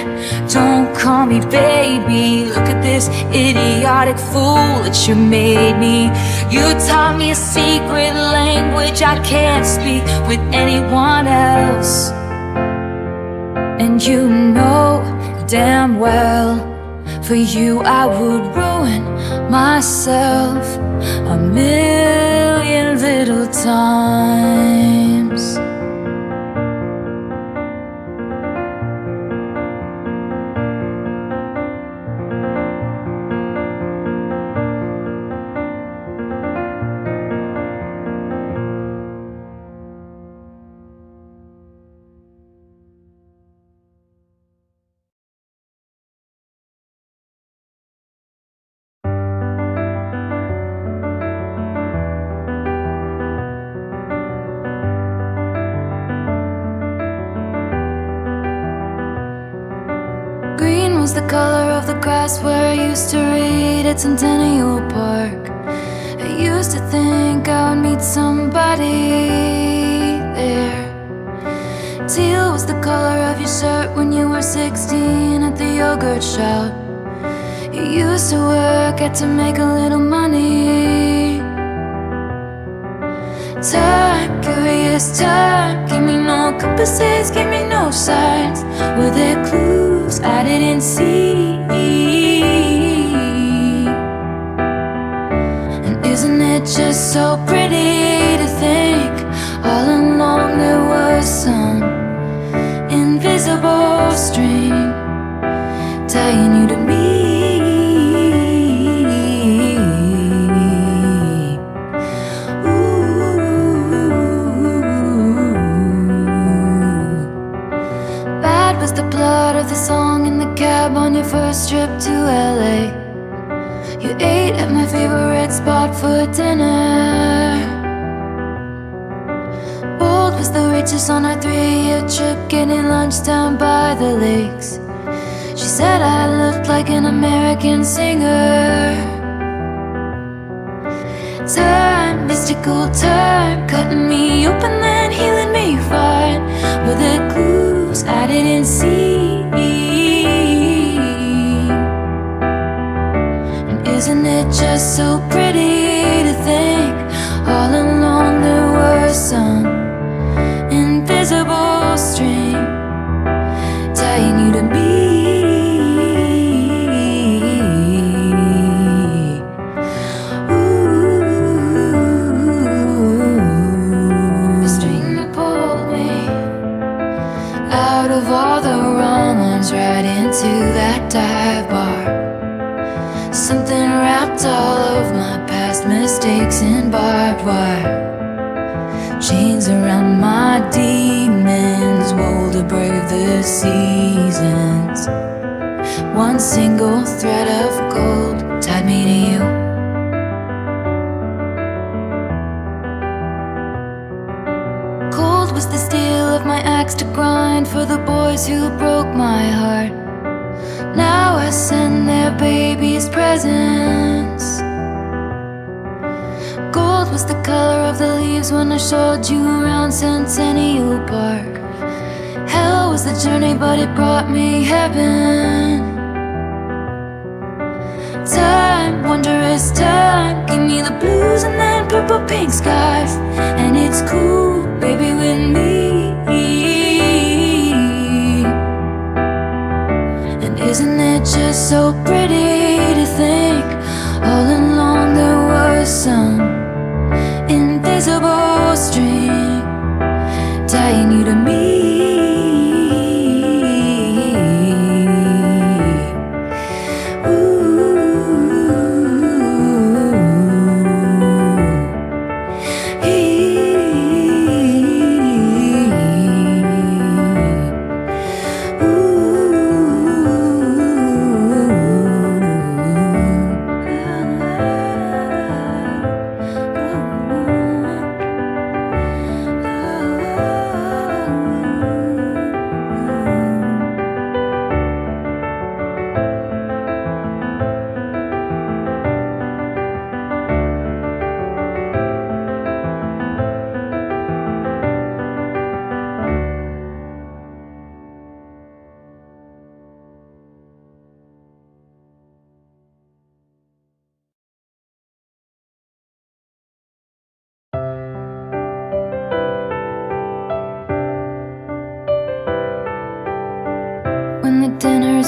don't call me baby. Look at this idiotic fool that you made me. You taught me a secret language I can't speak with anyone else. And you know damn well, for you I would ruin myself a million little times. The color of the grass where I used to read at Centennial Park. I used to think I would meet somebody there. Teal was the color of your shirt when you were 16 at the yogurt shop. You used to work at to make a little money. Time, curious time, give me no compasses, give me no signs. Were there clues I didn't see? And isn't it just so pretty to think all along there was some invisible string tying you to me? Of the song in the cab on your first trip to LA. You ate at my favorite spot for dinner. Bold was the waitress on our 3-year trip, getting lunch down by the lakes. She said I looked like an American singer. Time, mystical time, cutting me open then healing me fine. Were there clues I didn't see? And isn't it just so pretty to think all along there was some invisible string tying you to me? Right into that dive bar. Something wrapped all of my past mistakes in barbed wire. Chains around my demons, wool to brave the seasons. One single thread of gold tied me to you. Cold was the steel of my axe to grind for the boys who broke my heart. Now I send their babies presents. Gold was the color of the leaves when I showed you around Centennial Park. Hell was the journey, but it brought me heaven. Time, wondrous time, give me the blues and then purple pink skies. And it's cool, baby, with me. Isn't it just so pretty to think all along there was some invisible string tying you to me?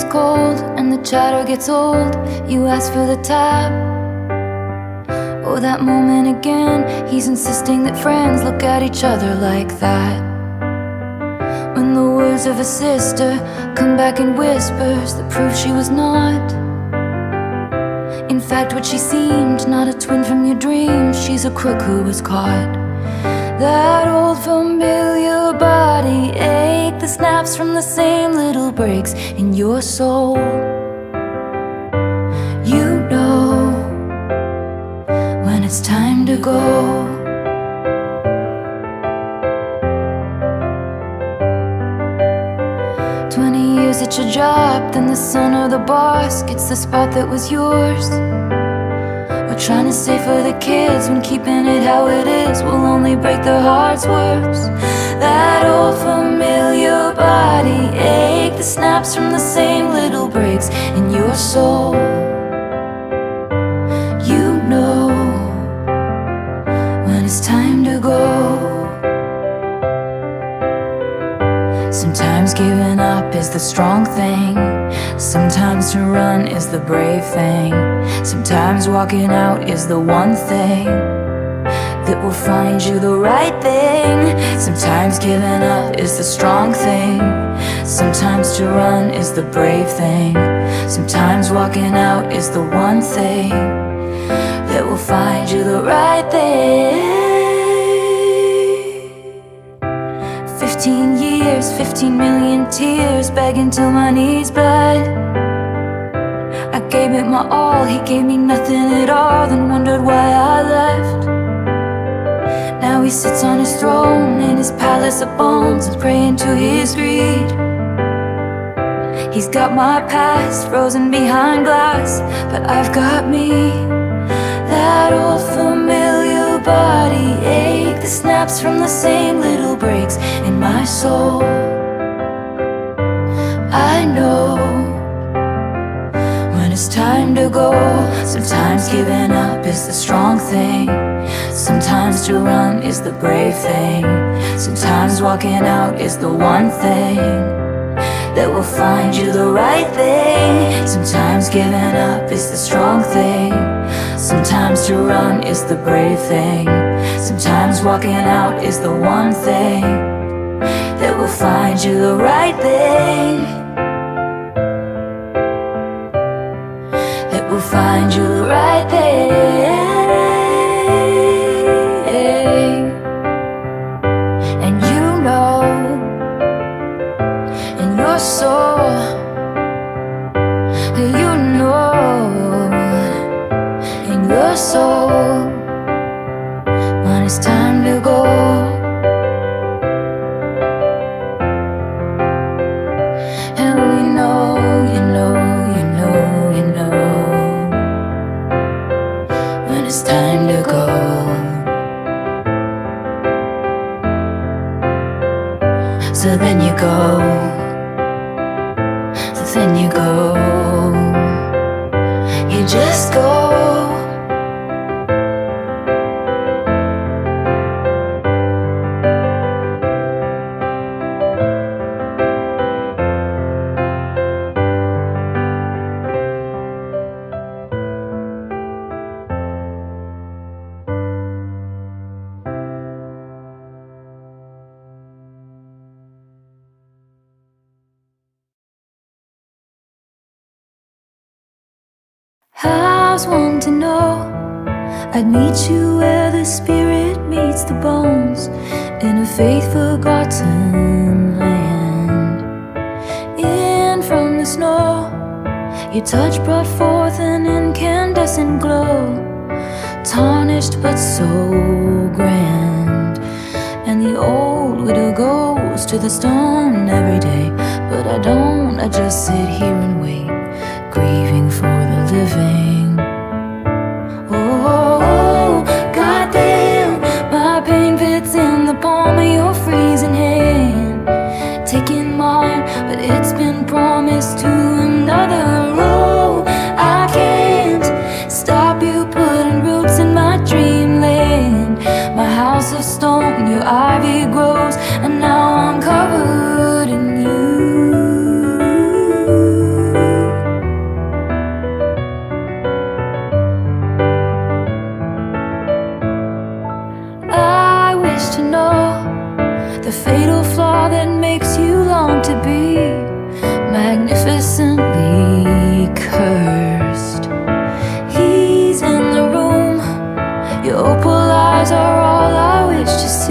is cold and the chatter gets old, you ask for the tab. Oh, that moment again, he's insisting that friends look at each other like that. When the words of a sister come back in whispers that prove she was not, in fact, what she seemed, not a twin from your dreams, she's a crook who was caught. That old familiar body ache that snaps from the same little breaks in your soul. You know when it's time to go. At your job, then the son or the boss gets the spot that was yours. We're trying to stay for the kids when keeping it how it is will only break their hearts worse. That old familiar body ache that snaps from the same little breaks in your soul. You know when it's time to go. Sometimes giving up is the strong thing. Sometimes to run is the brave thing. Sometimes walking out is the one thing that will find you the right thing. Sometimes giving up is the strong thing. Sometimes to run is the brave thing. Sometimes walking out is the one thing that will find you the right thing. 15 years, 15 million tears, begging till my knees bled. I gave it my all, he gave me nothing at all, then wondered why I left. Now he sits on his throne in his palace of bones and praying to his greed. He's got my past frozen behind glass, but I've got me. That old familiar body ache that snaps from the same little breaks in my soul. I know when it's time to go. Sometimes giving up is the strong thing. Sometimes to run is the brave thing. Sometimes walking out is the one thing that will find you the right thing. Sometimes giving up is the strong thing. Sometimes to run is the brave thing. Sometimes walking out is the one thing that will find you the right thing. That will find you the right thing. And you know in your soul, you know in your soul when it's time to go. And we know, you know, you know, you know when it's time to go. So then you go. So then you go. You just go. How's one to know? I'd meet you where the spirit meets the bones, in a faith forgotten land. In from the snow, your touch brought forth an incandescent glow, tarnished but so grand. And the old widow goes to the stone every day, but I don't, I just sit here and wait, grieving for the living. Oh, goddamn, my pain fits in the palm of your freezing hand, taking mine, but it's been promised to another. Oh, I can't stop you putting roots in my dreamland. My house of stone, your ivy grows, and now I'm covered in you.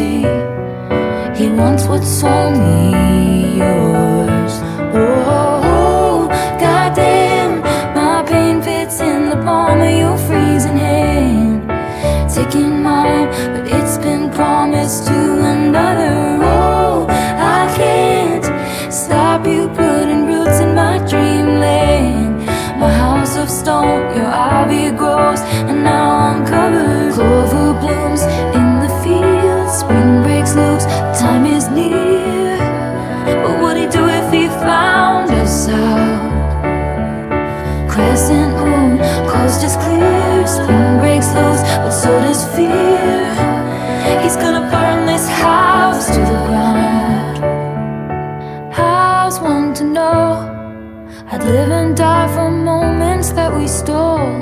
see. He wants what's only yours. Oh, goddamn, my pain fits in the palm of your freezing hand. Taking mine, but it's been promised to another. Oh, I can't stop you putting roots in my dreamland. My house of stone, your ivy grows, and now I'm covered. Clover blooms in the fields, spring breaks loose, time is near. What would he do if he found us out? Crescent moon, coast is clear, spring breaks loose, but so does fear. He's gonna burn this house to the ground. How's one to know? I'd live and die for moments that we stole,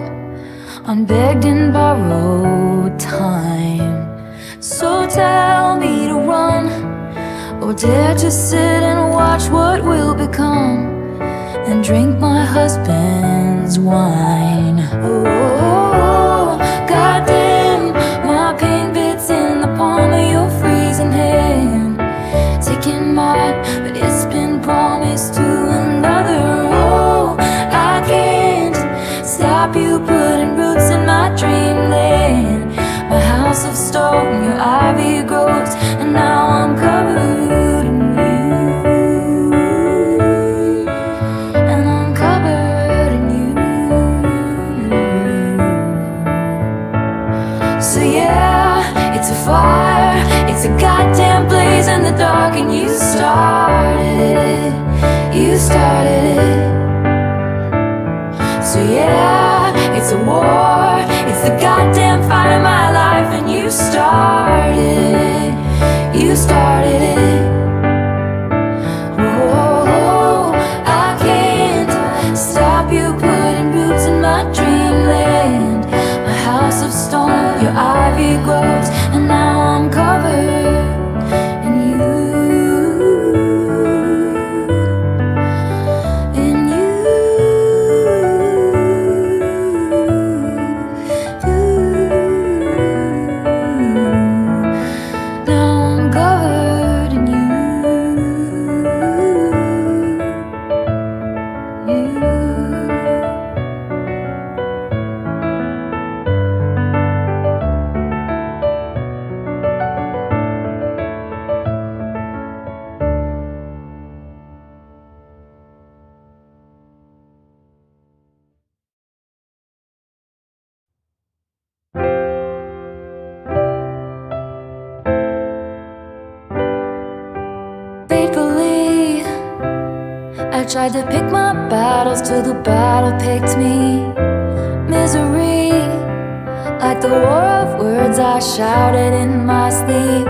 unbegged and borrowed time. So tell me to run, or dare to sit and watch what will become, and drink my husband's wine. Oh, goddamn, my pain bits in the palm of your freezing hand. Taking mine, but it's been promised to another. Oh, I can't stop you putting roots in my dreamland. My house of stone, your ivy grows, and now I'm covered in you. And I'm covered in you. So yeah, it's a fire, it's a goddamn blaze in the dark, and you started it, you started it. So yeah, it's a war, it's the goddamn fight of my life, and you started it, you started it. Oh, I can't stop you putting roots in my dreamland. My house of stone, your ivy grows, and now I'm covered in you. I tried to pick my battles till the battle picked me. Misery, like the war of words I shouted in my sleep.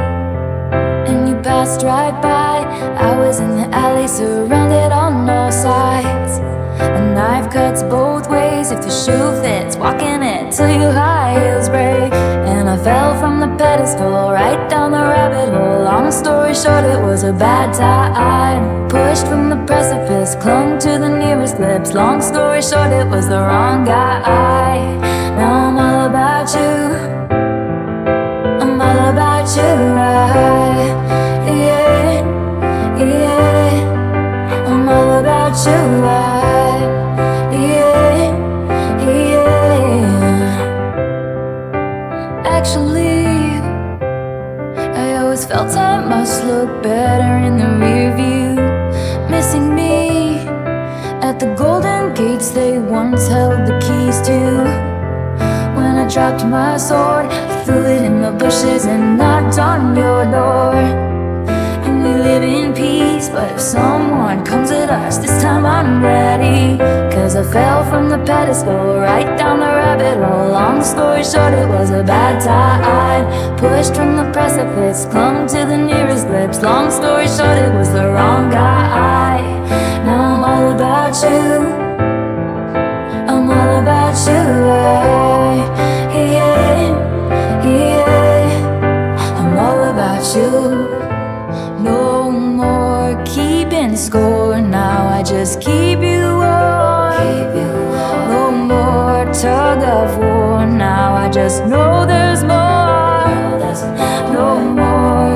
And you passed right by. I was in the alley, surrounded on all sides. A knife cuts both ways if the shoe fits, walking it till your high heels break. And I fell from the pedestal right down the rabbit hole. Long story short, it was a bad time. Pushed from the precipice, clung to the nearest lips. Long story short, it was the wrong guy. Now I'm all about you, I'm all about you, right? Yeah, yeah, I'm all about you, right? Yeah, yeah. Actually, I always felt I must look better in the rear view. Missing me at the golden gates they once held the keys to. When I dropped my sword, I threw it in the bushes and knocked on your door. And we live in peace, but if someone comes at us, this time I'm ready. Cause I fell from the pedestal right down the rabbit hole. Long story short, it was a bad time. Pushed from the precipice, clung to the nearest lips. Long story short, it was the wrong guy. Now I'm all about you, I'm all about you, right? Yeah, yeah, I'm all about you. No more keeping score, now I just keep you warm. No more tug of war, now I just know there's more. No more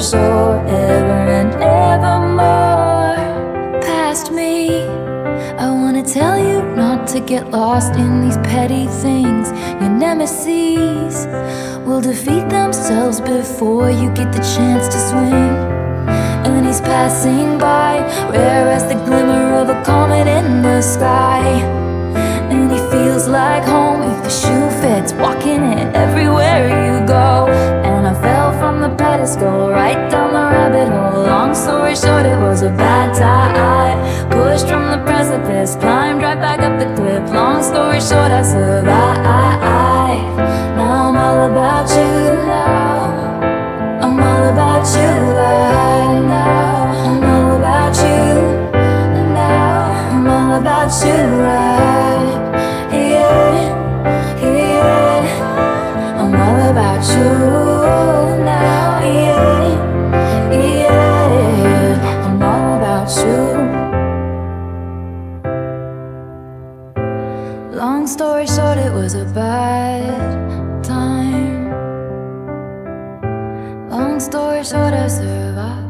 story short, ever and evermore. Past me, I wanna tell you not to get lost in these petty things. Your nemesis will defeat themselves before you get the chance to swing. And he's passing by, rare as the glimmer of a comet in the sky. And he feels like home if the shoe fits, walking it everywhere you go. And I fell from the pedestal, right down the rabbit hole. Long story short, it was a bad time. Pushed from the precipice, climbed right back up the cliff. Long story short, I survived. Now I'm all about you now. I'm all about you right now. I'm all about you now. I'm all about you right. Yeah, yeah. I'm all about you now. Yeah, yeah. I'm all about you. Long story short, it was a bad time. Long story short, I survived.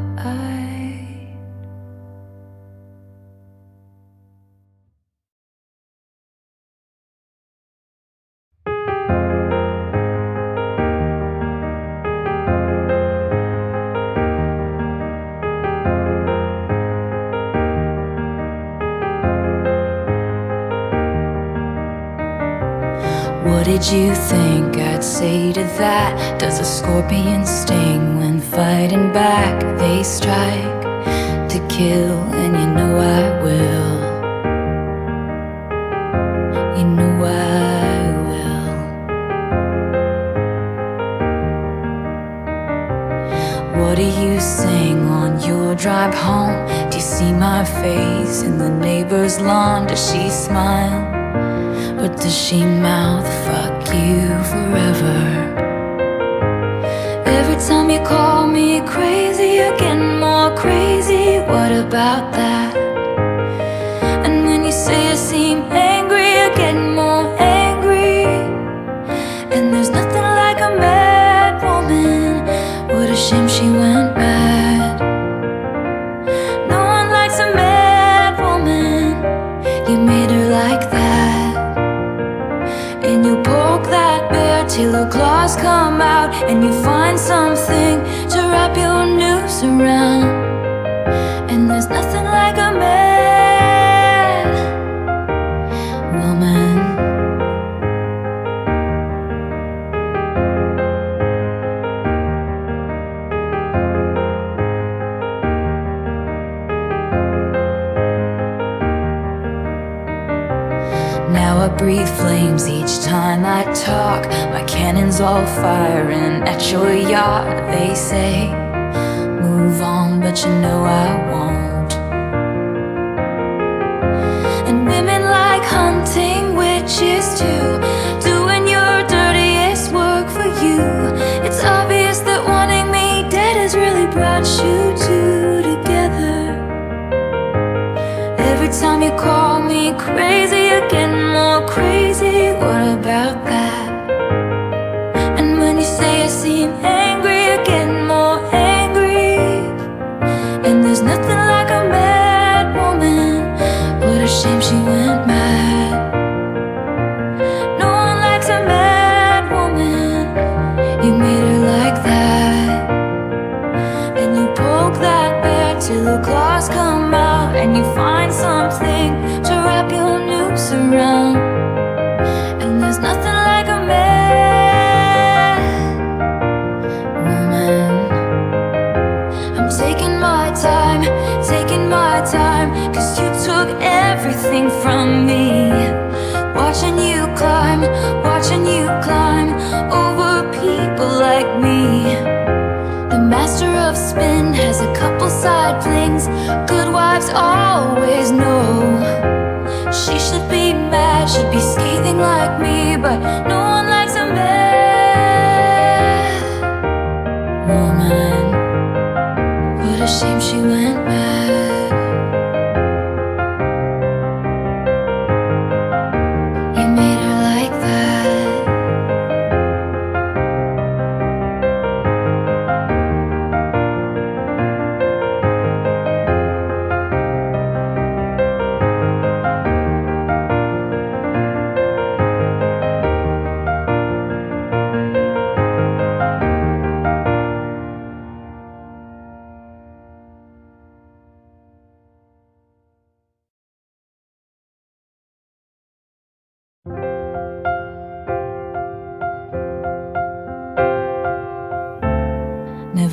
What did you think I'd say to that? Does a scorpion sting when fighting back? They strike to kill, and you know I will. You know I will. What do you sing on your drive home? Do you see my face in the neighbor's lawn? Does she smile? Or does she mouth, fuck you forever? Every time you call me crazy, you're getting more crazy. What about that? And when you say you seem angry, you're getting more angry. And there's nothing like a mad woman. What a shame she went mad. No one likes a mad woman. You made her like that. And you poke that bear till her claws come out, and you find something to wrap your noose around. And there's nothing like a mad woman. Now I breathe flames each time I talk. My cannons all firing at your yacht. They say, move on, but you know I won't. And women like hunting witches too, doing your dirtiest work for you. It's obvious that wanting me dead has really brought you two together. Every time you call me crazy, you're getting more crazy. What about that? And when you say I seem angry, you're getting more angry. And there's nothing like a mad woman. What a shame she went mad. No one likes a mad woman. You made her like that. And you poke that bear till the claws come out, and you find something to wrap your noose around. And there's nothing like a mad woman. I'm taking my time, cause you took everything from me. Watching you climb over people like me. The master of spin has a couple side flings. Good wives always know. She should be mad, should be scathing like me, but no one likes a mad woman. What a shame she went mad. You made her like that.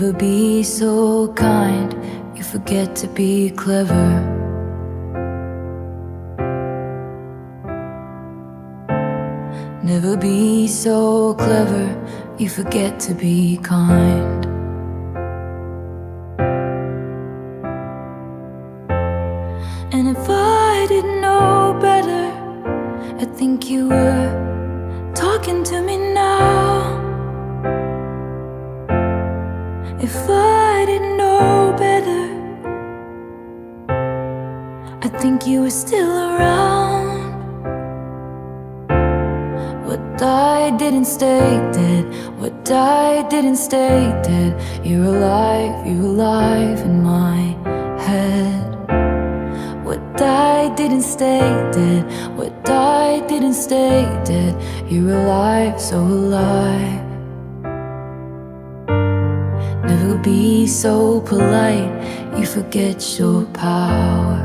Never be so kind, you forget to be clever. Never be so clever, you forget to be kind. And if I didn't know better, I think you were talking to me now. If I didn't know better, I think you were still around. What died didn't stay dead. What died didn't stay dead. You're alive in my head. What died didn't stay dead. What died didn't stay dead. You're alive, so alive. Never be so polite, you forget your power.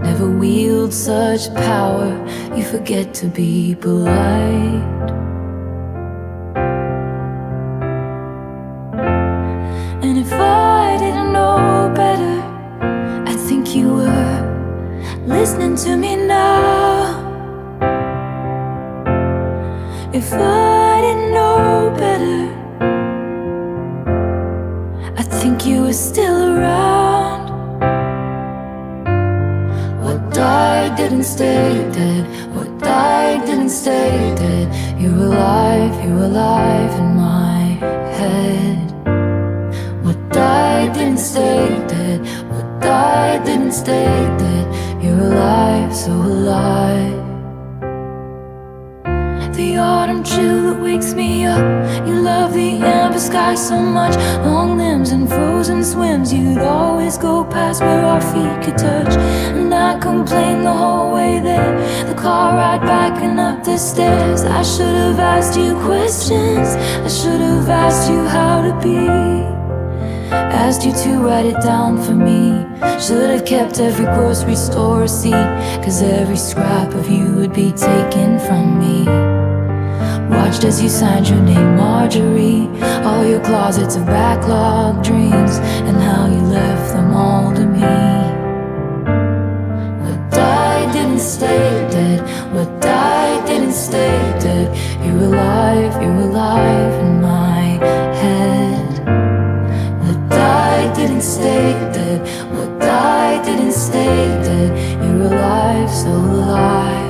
Never wield such power, you forget to be polite. And if I didn't know better, I think you were listening to me now. If I didn't know better, I think you were still around. What died didn't stay dead. What died didn't stay dead. You're alive in my head. What died didn't stay dead. What died didn't stay dead. You're alive, so alive. The autumn chill that wakes me up. You love the amber sky so much. Long limbs and frozen swims. You'd always go past where our feet could touch. And I complained the whole way there. The car ride back and up the stairs. I should have asked you questions. I should have asked you how to be. Asked you to write it down for me. Should have kept every grocery store receipt, 'cause every scrap of you would be taken from me. Watched as you signed your name, Marjorie. All your closets of backlog dreams, and how you left them all to me. What died didn't stay dead. What died didn't stay dead. You're alive in my head. What died didn't stay dead. What died didn't stay dead. You're alive, so alive.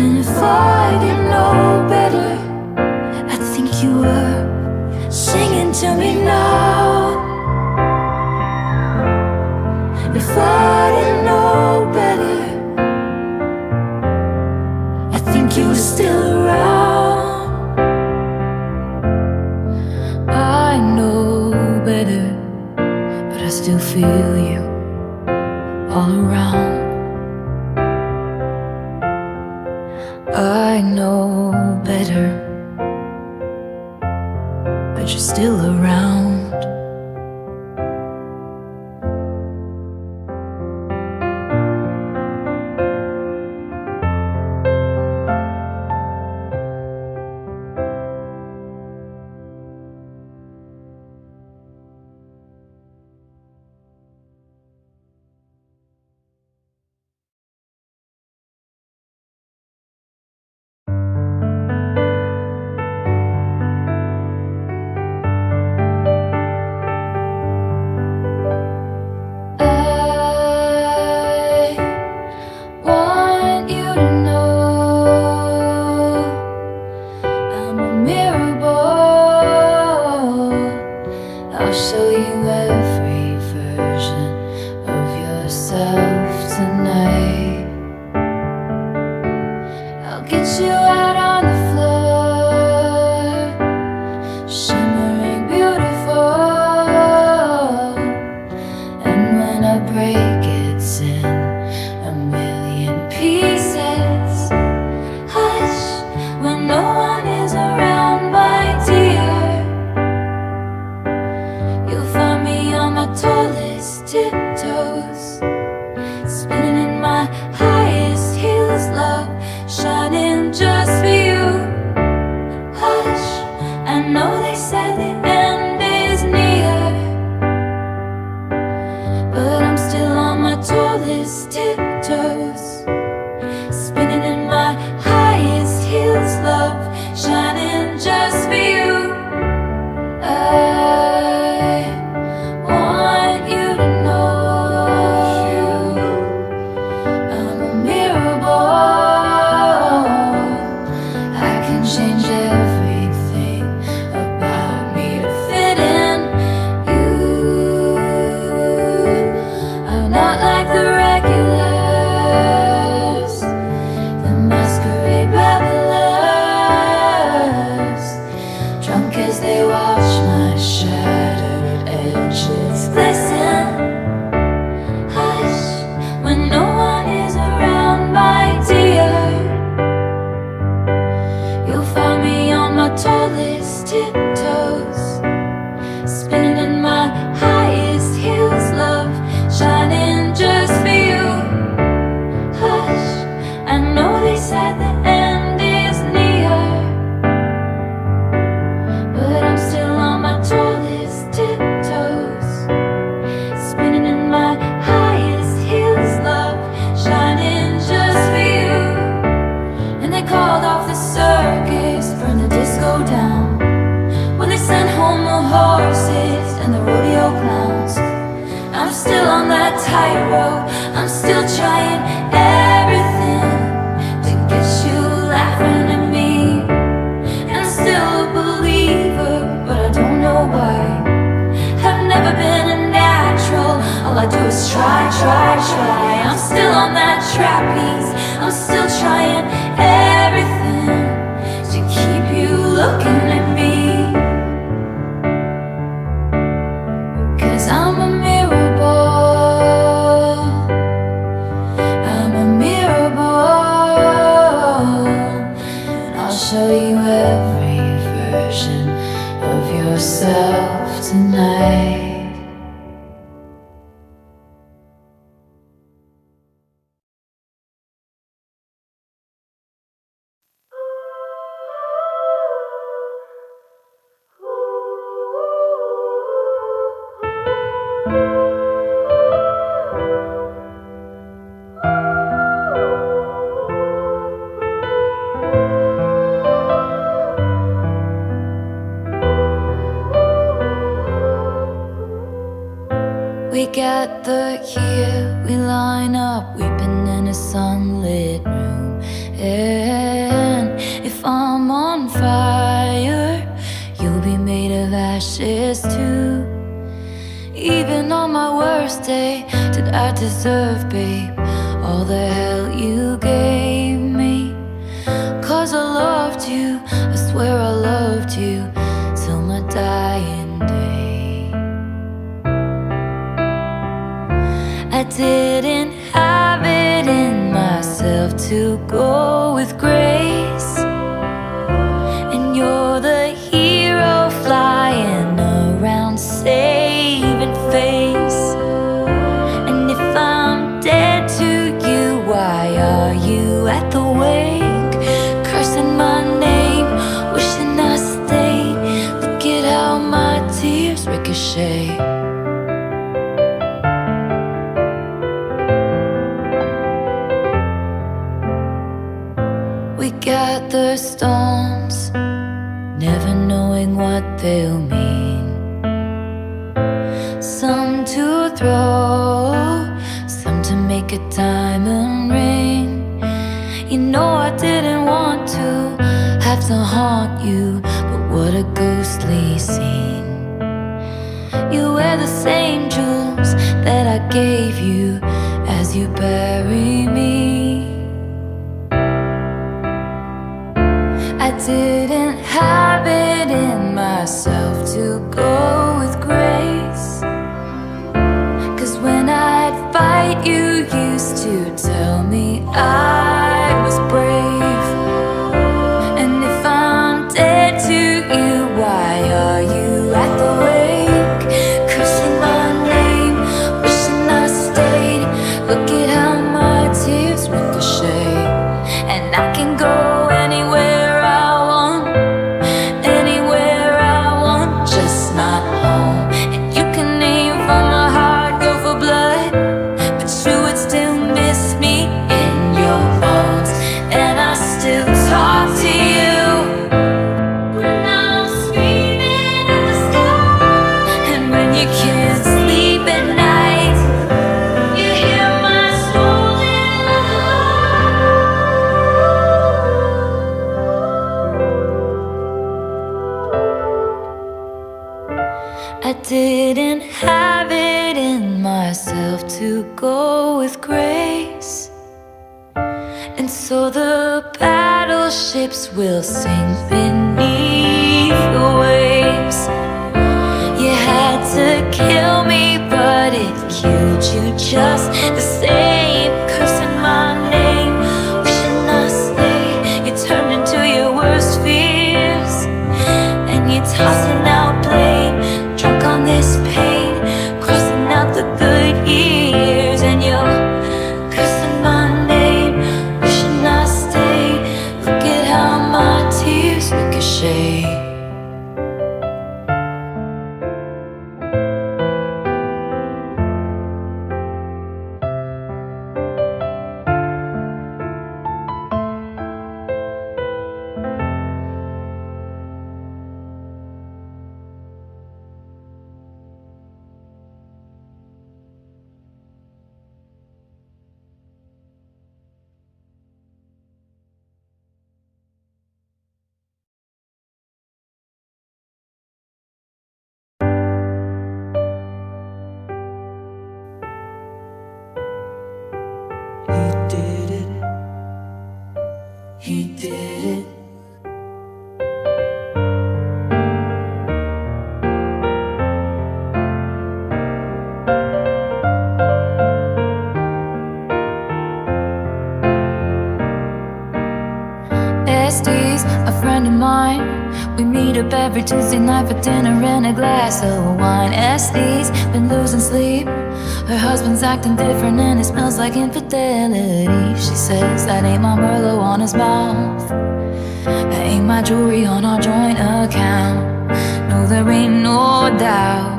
And if I didn't know better, I think you were singing to me now. If I didn't know better, I think you were still around. I know better, but I still feel you all around. I know better, but you're still around. know they said the end is near, but I'm still on my tallest tiptoes, spinning in my highest heels, love, shining just for you. I want you to know I'm a mirrorball. I can change everything about me to fit in you. I'm not like the regulars, the masquerade revelers, drunk as they watch my shattered edges glisten. Hush, when no one is around, my dear, you'll find me on my tallest tiptoes, spinning in my highest heels, love, shining just for you. Hush, I know they said the end is near, but I'm still on my tallest tiptoes, spinning in my highest heels, love, shining just for you. And they called off the circus, burned the disco down, when they sent home the horses and the rodeo clowns. I'm still on that tightrope, I'm still trying everything to get you laughing at me. And I'm still a believer, but I don't know why. I've never been a natural, all I do is try. I'm still on that trapeze, I'm still trying everything to keep you looking at me. 'Cause I'm a mirrorball, I'm a mirrorball, and I'll show you every version of yourself tonight. We gather here, we line up, weeping in a sunlit room. And if I'm on fire, you'll be made of ashes too. Even on my worst day, did I deserve, babe, all the hell you gave me? 'Cause I loved you, I swear I loved you, till my dying day. I didn't have it in myself to go with grace, and you're the hero flying around saving face. And if I'm dead to you, why are you at the wake, cursing my name, wishing I stayed? Look at how my tears ricochet. We gather stones, never knowing what they'll mean. Some to throw, some to make a diamond ring. You know I didn't want to have to haunt you, but what a ghostly scene. You wear the same jewels that I gave you as you bury me. I didn't have it in myself to go with grace, 'cause when I'd fight, you used to tell me I was brave. And if I'm dead to you, why are you at the wake, cursing my name, wishing I stayed? Look at how my tears I didn't have it in myself to go with grace. And so the battleships will sink beneath the waves. You had to kill me, but it killed you just the same. Cursing my name, wishing I stay. You turned into your worst fears, and you're tossing out blame, drunk on this pain, crossing out the good years. And you're cursing my name, wishing I stay. Look at how my tears ricochet. He did it. Estes, a friend of mine. We meet up every Tuesday night for dinner and a glass of wine. Estes been losing sleep. Her husband's acting different and it smells like infidelity. She says that ain't my Merlot on his mouth, that ain't my jewelry on our joint account. No, there ain't no doubt.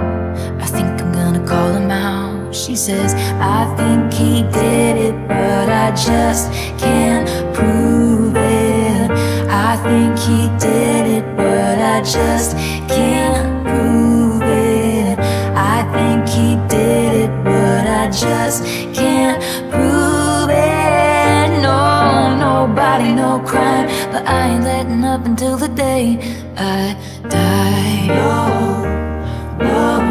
I think I'm gonna call him out. She says, I think he did it, but I just can't prove it. I think he did it, but I just can't prove it. I think he did it, but I just can't prove it. No, nobody, no crime, but I ain't letting up until the day I die. No, no,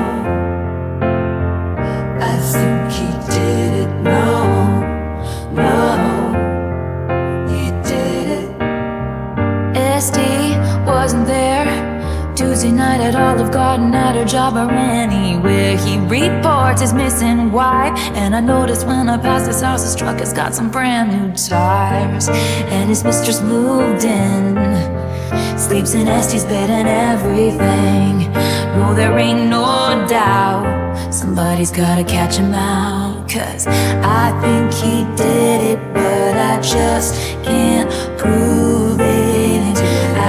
I think he did it. No, no, he did it. SD wasn't there Tuesday night at Olive Garden, at her job or anywhere. He reports his missing wife, and I noticed when I passed his house, his truck has got some brand new tires. And his mistress moved in, sleeps in Estes' bed and everything. No, there ain't no doubt, somebody's gotta catch him out. 'Cause I think he did it, but I just can't prove it.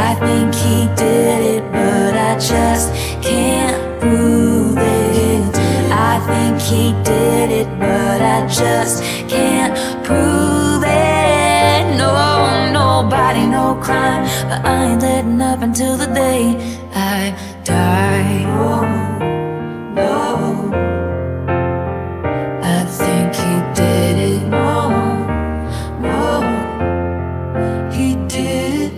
I think he did it, but I just can't prove it. I think he did it, but I just can't prove it. No, nobody, no crime, but I ain't letting up until the day I die. Oh, no, I think he did it. No, no, he did.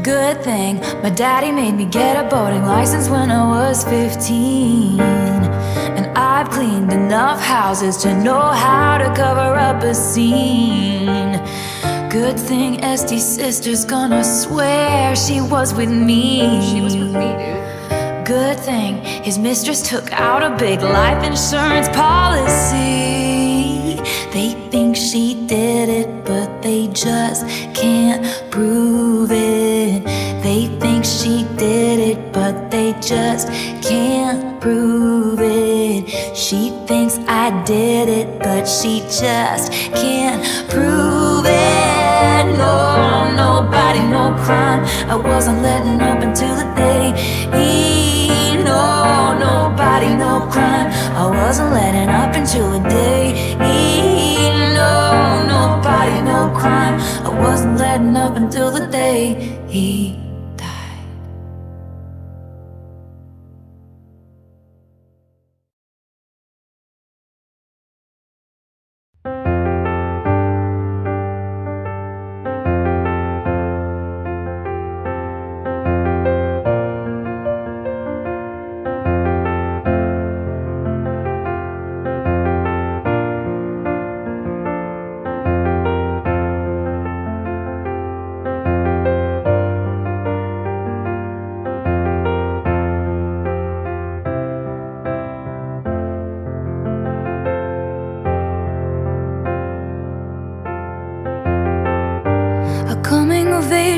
Good thing my daddy made me get a boating license when I was 15. And I've cleaned enough houses to know how to cover up a scene. Good thing Estes' sister's gonna swear she was with me. She was with me, dude. Good thing his mistress took out a big life insurance policy. They think she did it, but they just can't prove it. They think she did it, but they just can't prove it. She thinks I did it, but she just can't prove it. No, nobody, no crime, I wasn't letting up until the day. No, nobody, no crime, I wasn't letting up until the day. No, nobody, no crime, I wasn't letting up until the day he died.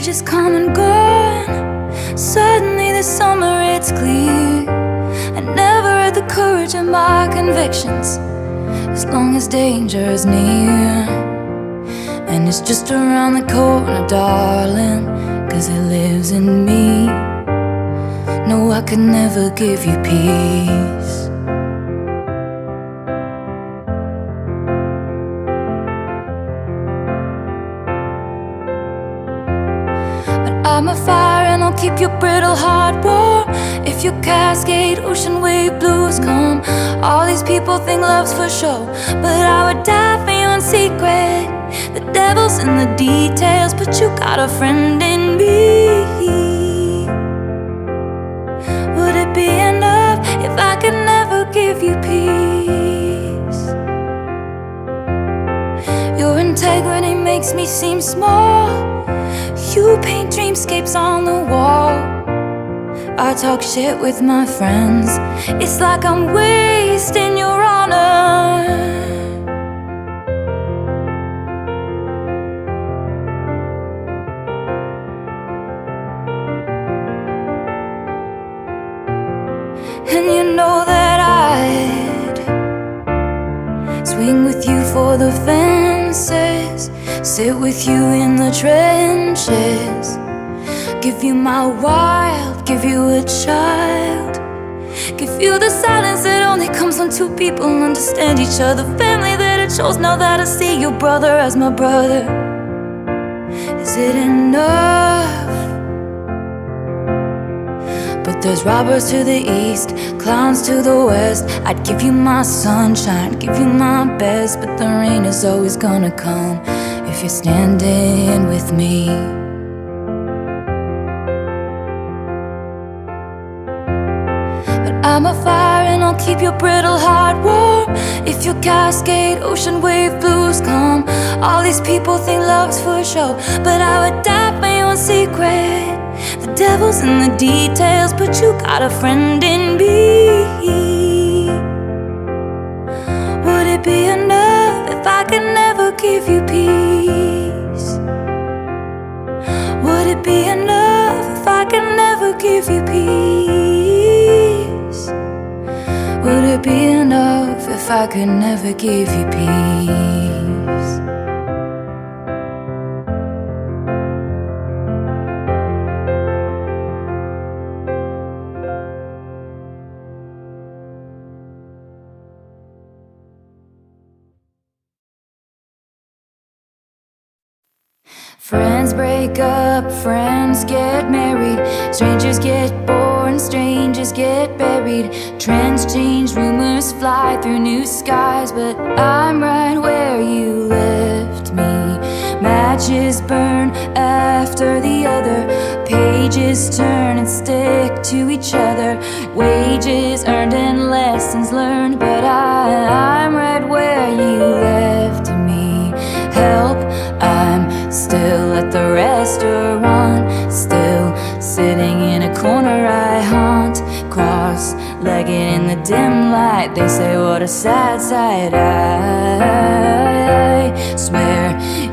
age is come and gone. Suddenly this summer it's clear I never had the courage of my convictions. As long as danger is near, and it's just around the corner, darling, 'cause it lives in me. No, I could never give you peace. But I'm a fire and I'll keep your brittle heart warm. If your cascade ocean wave blues come, all these people think love's for show, but I would die for you in secret. The devil's in the details, but you got a friend in me. Would it be enough if I could never give you peace? Your integrity makes me seem small. You paint dreamscapes on the wall. I talk shit with my friends. It's like I'm wasting your honor. And you know that I'd swing with you for the fences, sit with you in the trenches, give you my wild, give you a child, give you the silence that only comes when two people understand each other, family that I chose now that I see your brother as my brother. Is it enough? But there's robbers to the east, clowns to the west. I'd give you my sunshine, give you my best, but the rain is always gonna come if you're standing with me. But I'm a fire and I'll keep your brittle heart warm. If your cascade ocean wave blues come, all these people think love's for show, but I would die for you in secret. The devil's in the details, but you got a friend in me. Would it be enough if I could never give you peace? Would it be enough if I could never give you peace? Would it be enough if I could never give you peace? Friends break up, friends get married, strangers get born, strangers get buried. Trends change, rumors fly through new skies, but I'm right where you left me. Matches burn after the other, pages turn and stick to each other. Wages earned and lessons learned, but I'm right where you left me. Help, I'm still at the restaurant, still sitting in a corner I haunt, cross-legged in the dim light. They say what a sad sight. I swear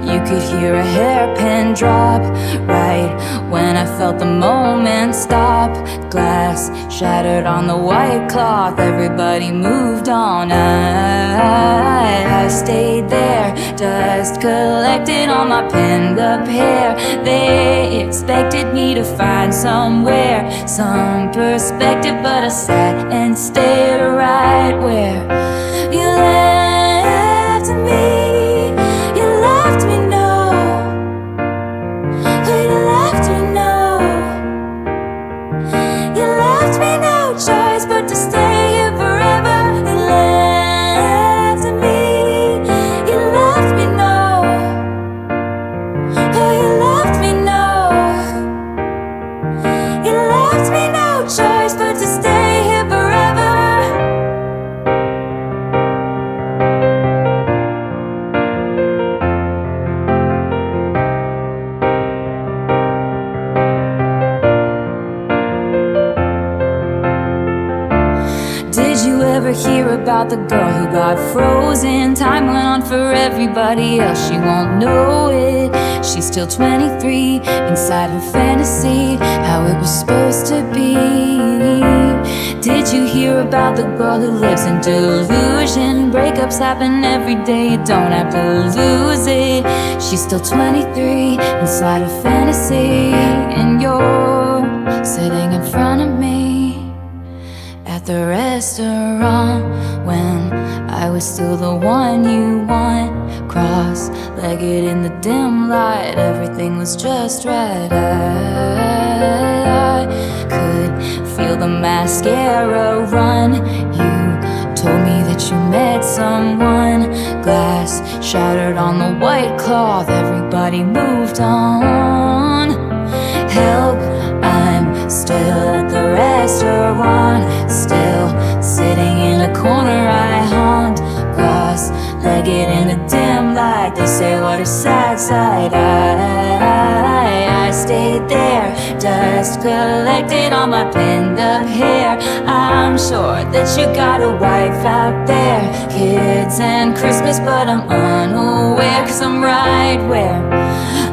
you could hear a hairpin drop right when I felt the moment stop. Glass shattered on the white cloth, everybody moved on. I stayed there, dust collected on my pinned up hair. They expected me to find somewhere some perspective, but I sat and stared right where you left me. You left me, no. You left me, no. You left me no choice but to stay here forever. You left me. You left me, no. Oh, you left me, no. You left me no choice but to stay here forever. Did you ever hear about the girl who got frozen? Time went on for everybody else, she won't know it. She's still 23, inside her fantasy, how it was supposed to be. Did you hear about the girl who lives in delusion? Breakups happen every day, you don't have to lose it. She's still 23, inside her fantasy, and you're sitting in front of me at the restaurant when I was still the one you want. Cross-legged in the dim light, everything was just right. I could feel the mascara run. You told me that you met someone. Glass shattered on the white cloth, everybody moved on. Help, I'm still at the restaurant, still sitting in a corner I haunt. Cross-legged in the dim light, they say what a sad sight. I stayed there, dust collected on my pinned up hair. I'm sure that you got a wife out there, kids and Christmas, but I'm unaware, 'cause I'm right where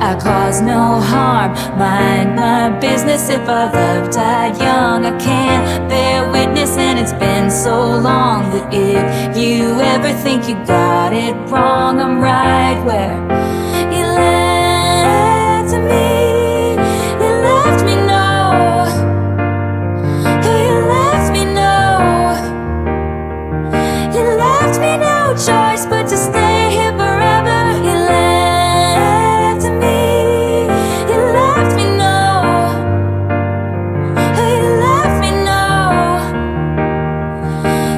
I cause no harm, mind my business. If I love died young, I can't bear witness, and it's been so long. But if you ever think you got it wrong, I'm right where you left me. You left me know, you left me know, you left me no choice but to stay here forever. You left me, you left me know, you left me know,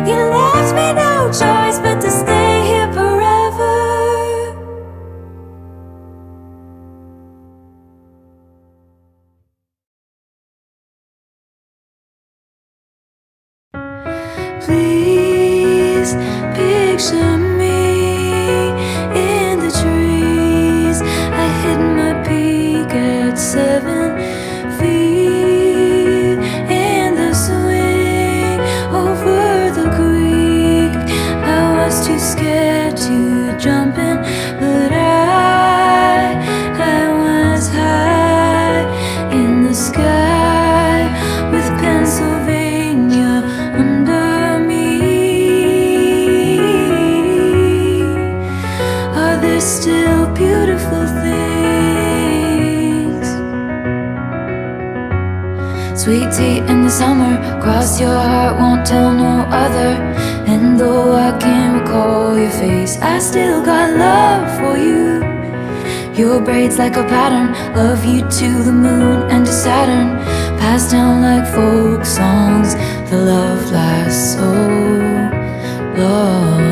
you left me no choice but to stay here forever. Please picture me in the trees. I hit my peak at 7 feet in the swing over the creek. I was too scared to jump in, but I was high in the sky with Pennsylvania under me. Are there still beautiful things? Sweet tea in the summer, cross your heart, won't tell no other. And though I can't recall your face, I still got love for you. Your braids like a pattern, love you to the moon and to Saturn. Passed down like folk songs, the love lasts so long.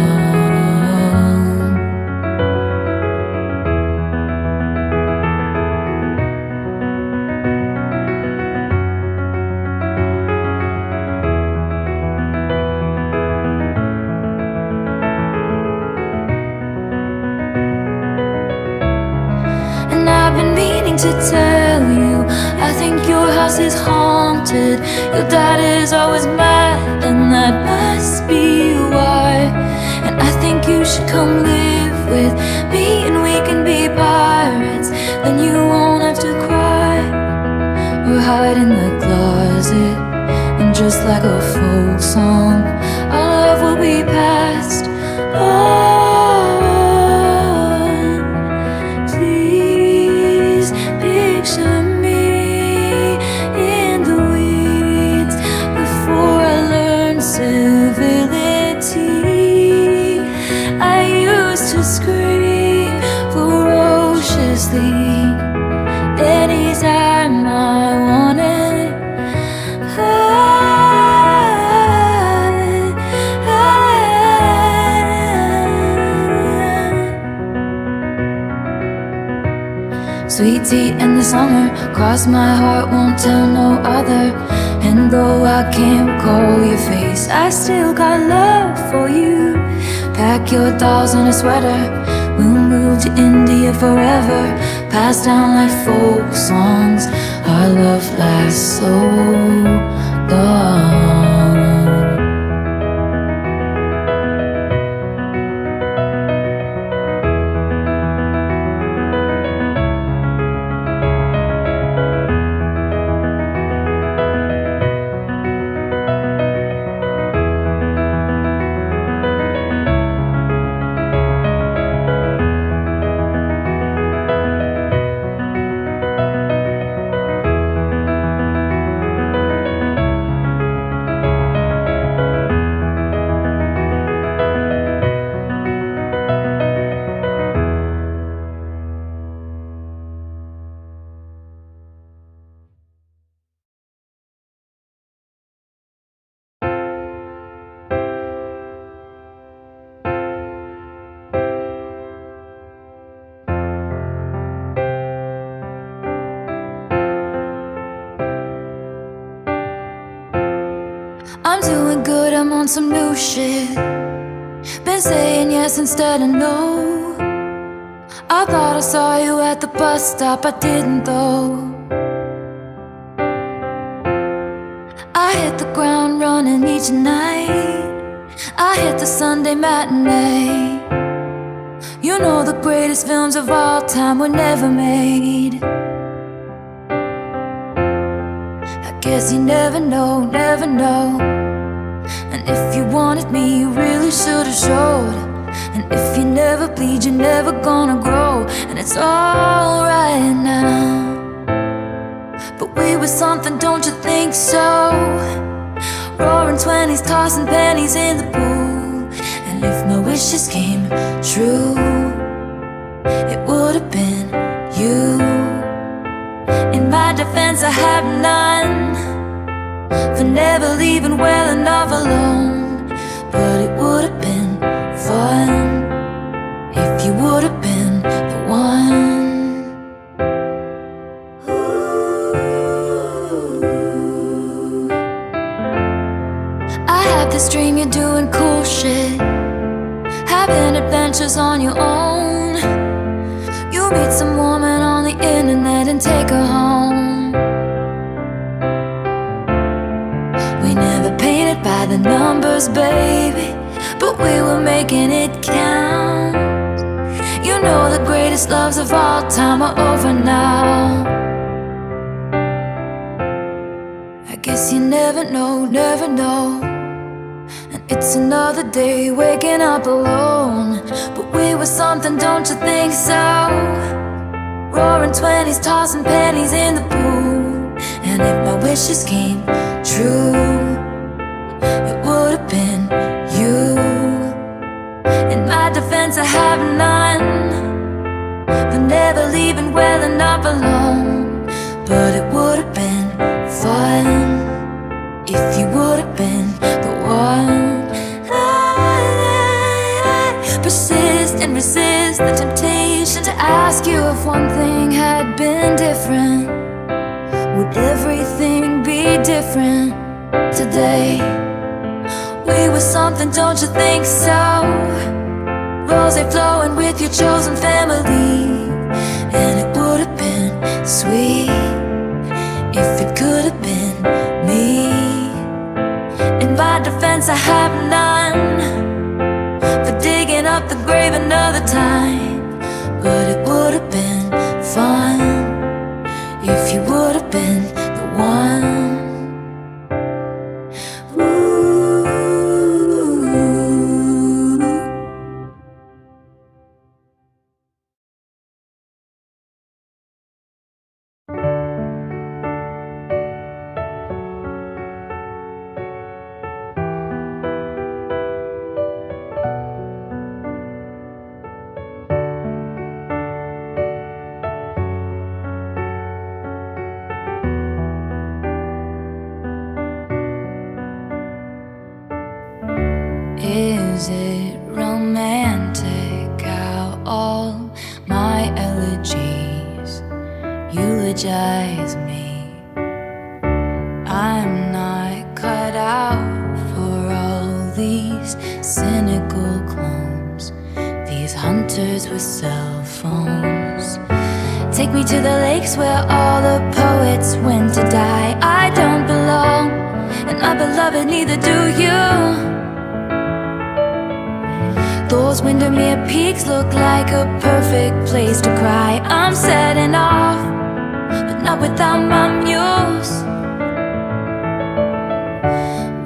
And I've been meaning to tell you, I think your house is haunted. Your dad is always mad, and that must be why. And I think you should come live with me, and we can be pirates. Then you won't have to cry or hide in the closet. And just like a folk song, our love will be passed on. Please picture me in the weeds before I learn civility. I used to scream ferociously anytime I wanted. Sweet tea in the summer, cross my heart, won't tell no other. And though I can't recall your face, I still got love for you. Pack your dolls in a sweater, we'll move to India forever. Passed down like folk songs, our love lasts so long. I'm doing good, I'm on some new shit. Been saying yes instead of no. I thought I saw you at the bus stop, I didn't though. I hit the ground running each night. I hit the Sunday matinee. You know the greatest films of all time were never made. I guess you never know, never know. And if you wanted me, you really should've showed. And if you never bleed, you're never gonna grow. And it's alright now. But we were something, don't you think so? Roaring 20s, tossing pennies in the pool. And if my wishes came true, it would've been you. In my defense, I have none for never leaving well enough alone. But it would've been fun if you would've been the one. I have this dream you're doing cool shit, having adventures on your own. You meet some woman on the internet and take her home. We never painted by the numbers, baby, but we were making it count. You know the greatest loves of all time are over now. I guess you never know, never know. And it's another day waking up alone. But we were something, don't you think so? Roaring 20s, tossing pennies in the pool. And if my wishes came true, it would've been you. In my defense, I have none for never leaving well enough alone. But it would've been fun if you would've been the one. I persist and resist the temptation to ask you if one thing had been different. Would everything be different today? We were something, don't you think so? Rose flowing with your chosen family. And it would've been sweet if it could've been me. In my defense, I have none for digging up the grave another time. But it would've been fun if you would've been the one. Is it romantic how all my elegies eulogize me? I'm not cut out for all these cynical clones, these hunters with cell phones. Take me to the lakes where all the poets went to die. I don't belong, and my beloved, neither do you. Those Windermere peaks look like a perfect place to cry. I'm setting off, but not without my muse.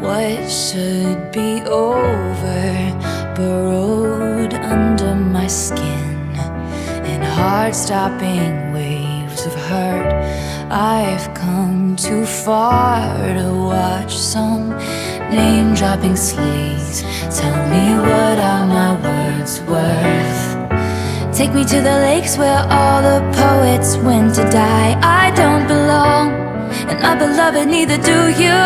What should be over burrowed under my skin in heart-stopping waves of hurt. I've come too far to watch some name-dropping sleaze tell me what are my words worth. Take me to the lakes where all the poets went to die. I don't belong, and my beloved, neither do you.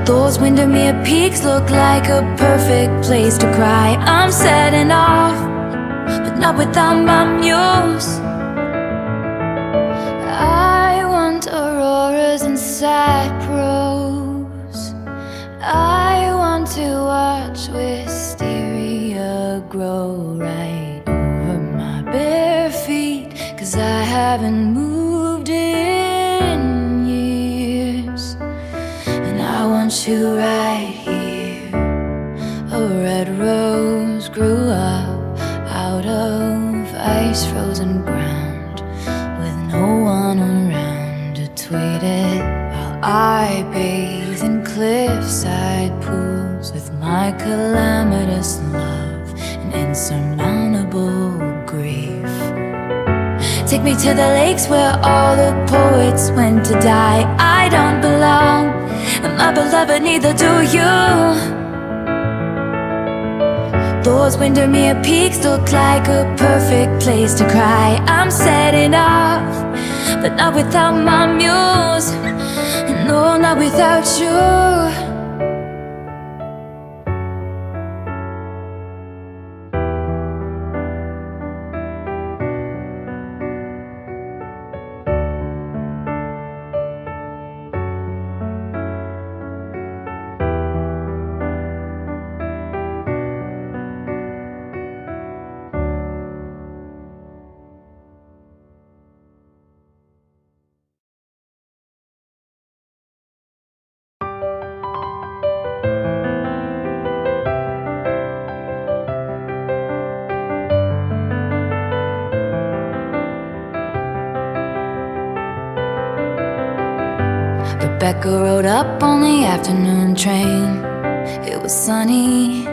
Those Windermere peaks look like a perfect place to cry. I'm setting off, but not without my muse. I want auroras and sad prose. I want to watch wisteria grow right over my bare feet, 'cause I haven't moved in years. And I want you right here. A red rose grew up out of ice-frozen ground, with no one around to tweet it, while I bathe in cliffside pools with my calamitous love and insurmountable grief. Take me to the lakes where all the poets went to die. I don't belong, and my beloved, neither do you. Those Windermere peaks look like a perfect place to cry. I'm setting off, but not without my muse. No, not without you. Rebecca rode up on the afternoon train. It was sunny.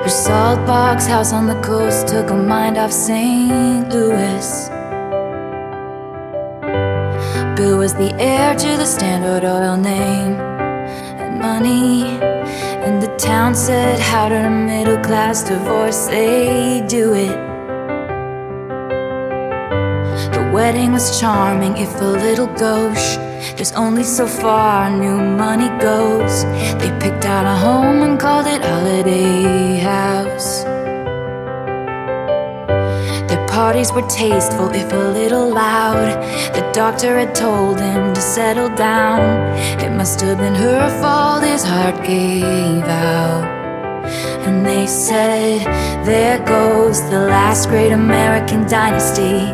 Her salt box house on the coast took her mind off St. Louis. Bill was the heir to the Standard Oil name and money, and the town said, how did a middle-class divorcee do it? The wedding was charming, if a little gauche. There's only so far new money goes. They picked out a home and called it Holiday House. Their parties were tasteful, if a little loud. The doctor had told him to settle down. It must have been her fault his heart gave out. And they said, there goes the last great American dynasty.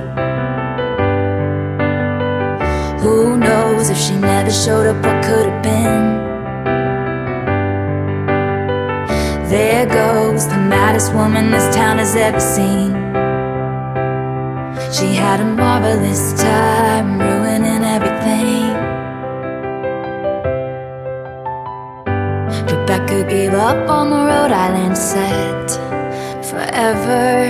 Who knows if she never showed up, what could have been? There goes the maddest woman this town has ever seen. She had a marvelous time ruining everything. Rebecca gave up on the Rhode Island set forever.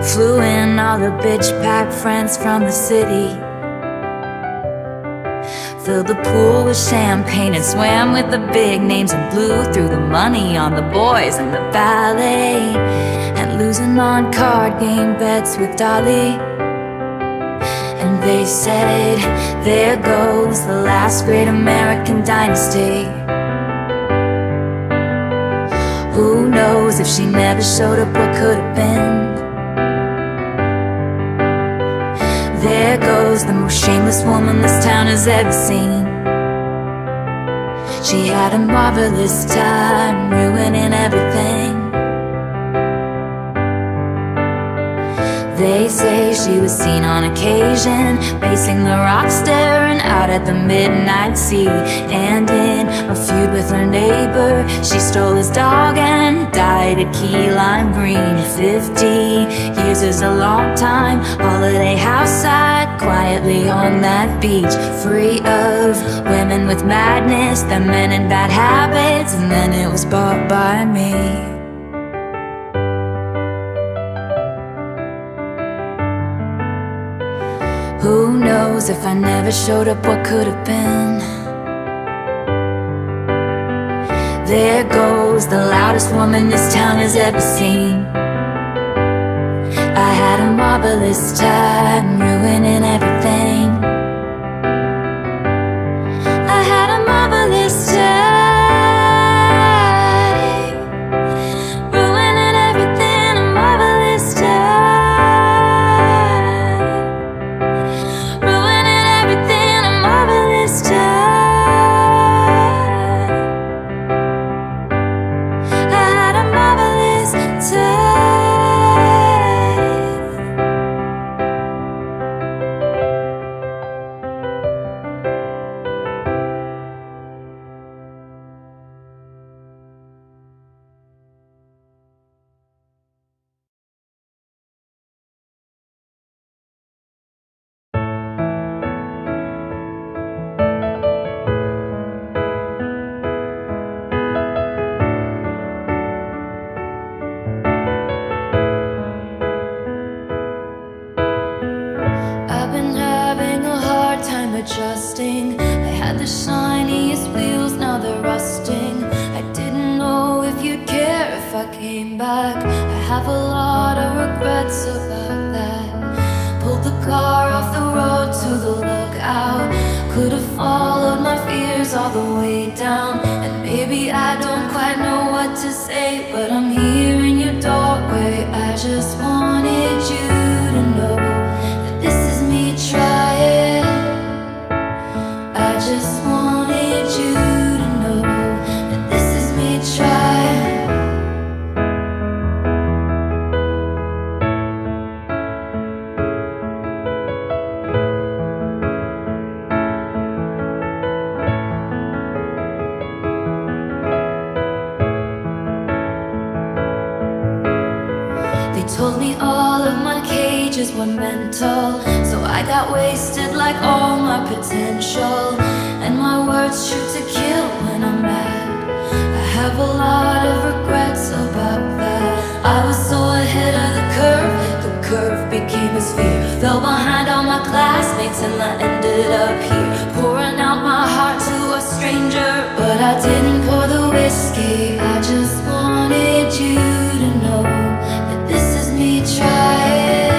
Flew in all the bitch-packed friends from the city. Filled the pool with champagne and swam with the big names and blew through the money on the boys and the ballet, and losing on card game bets with Dolly. And they said, there goes the last great American dynasty. Who knows if she never showed up, what could have been? There goes the most shameless woman this town has ever seen. She had a marvelous time ruining everything. They say she was seen on occasion pacing the rocks, staring out at the midnight sea. And in a feud with her neighbor, she stole his dog and died at Key Lime Green. 50 years is a long time. Holiday house side, quietly on that beach, free of women with madness, the men in bad habits. And then it was bought by me. Who knows if I never showed up, what could have been? There goes the loudest woman this town has ever seen. I had a marvelous time ruining everything. I had a marvelous time. This time the shiniest wheels, now they're rusting. I didn't know if you'd care if I came back. I have a lot of regrets about that. Pulled the car off the road to the lookout. Could have followed my fears all the way down. And maybe I don't quite know what to say, but I'm here in your doorway. I just wanted you to know that this is me trying. I just wanted you to know that this is me trying. They told me all of my cages were mental, so I got wasted like all my potential. And my words shoot to kill when I'm mad. I have a lot of regrets about that. I was so ahead of the curve became a sphere. Fell behind all my classmates and I ended up here, pouring out my heart to a stranger. But I didn't pour the whiskey, I just wanted you to know that this is me trying.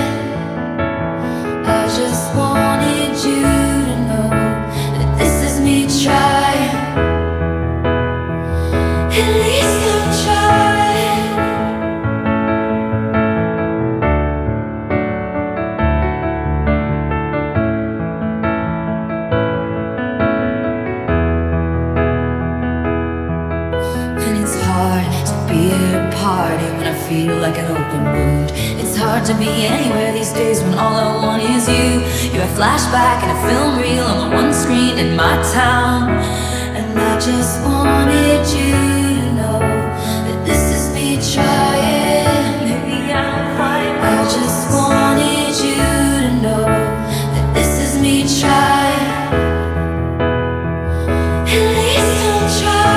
I just wanted you to know that this is me trying. At least I'm trying. And it's hard to be at a party when I feel like an open wound. It's hard to be anywhere these days when all I want is you. You're a flashback and a film reel on the one screen in my town. And I just wanted you to know that this is me trying. Maybe I'm fine. I just wanted you to know that this is me trying. At least I'm trying.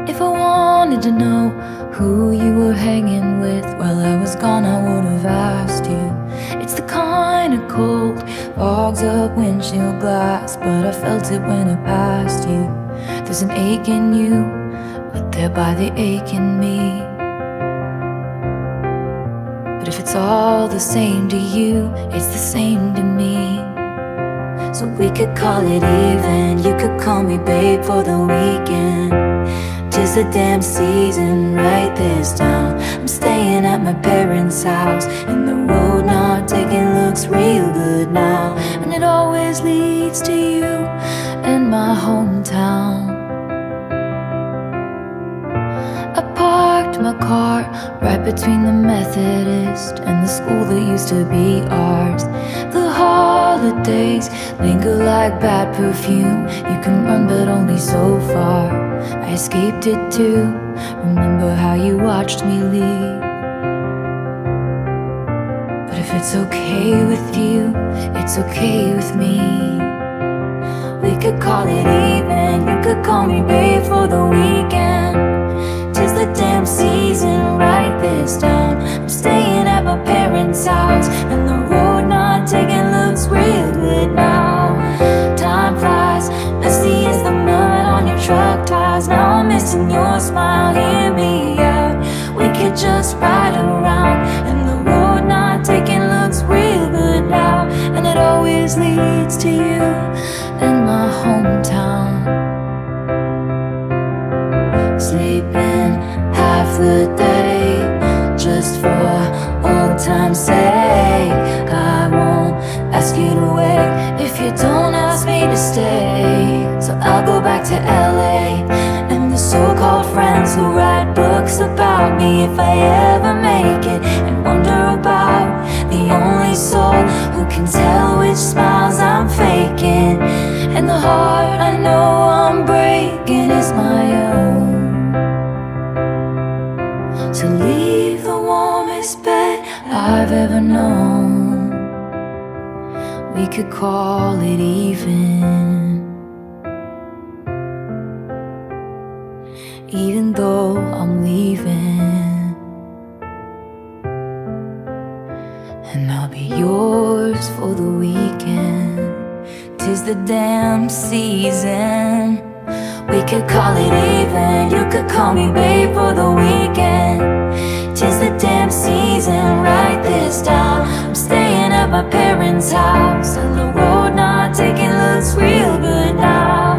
If I wanted to know who you were hanging with while I was gone, I would have asked you. It's the kind of cold fogs up windshield glass, but I felt it when I passed you. There's an ache in you, but there by the ache in me. But if it's all the same to you, it's the same to me. So we could call it even. You could call me babe for the weekend. 'Tis the damn season, write this down. I'm staying at my parents' house, and the road not taking looks real good now. And it always leads to you and my hometown. I parked my car right between the Methodist and the school that used to be ours. The holidays linger like bad perfume. You can run but only so far. I escaped it too. Remember how you watched me leave. But if it's okay with you, it's okay with me. We could call it even. You could call me babe for the weekend. 'Tis the damn season, write this down. I'm staying at my parents' house, and the road not taking looks real good now. Time flies, messy as the mud on your truck tires. Now I'm missing your smile, hear me out. We could just ride around, and the road not taking looks real good now. And it always leads to you and my hometown. Sleeping half the day, just for old time's sake. I won't ask you to wait if you don't ask me to stay. So I'll go back to LA, and the so-called guys who write books about me if I ever make it, and wonder about the only soul who can tell which smiles I'm faking, and the heart I know I'm breaking is my own. To leave the warmest bed I've ever known, we could call it even. Even though I'm leaving, and I'll be yours for the weekend. 'Tis the damn season. We could call it even. You could call me babe for the weekend. 'Tis the damn season. Write this down. I'm staying at my parents' house, and the road not taking looks real good now.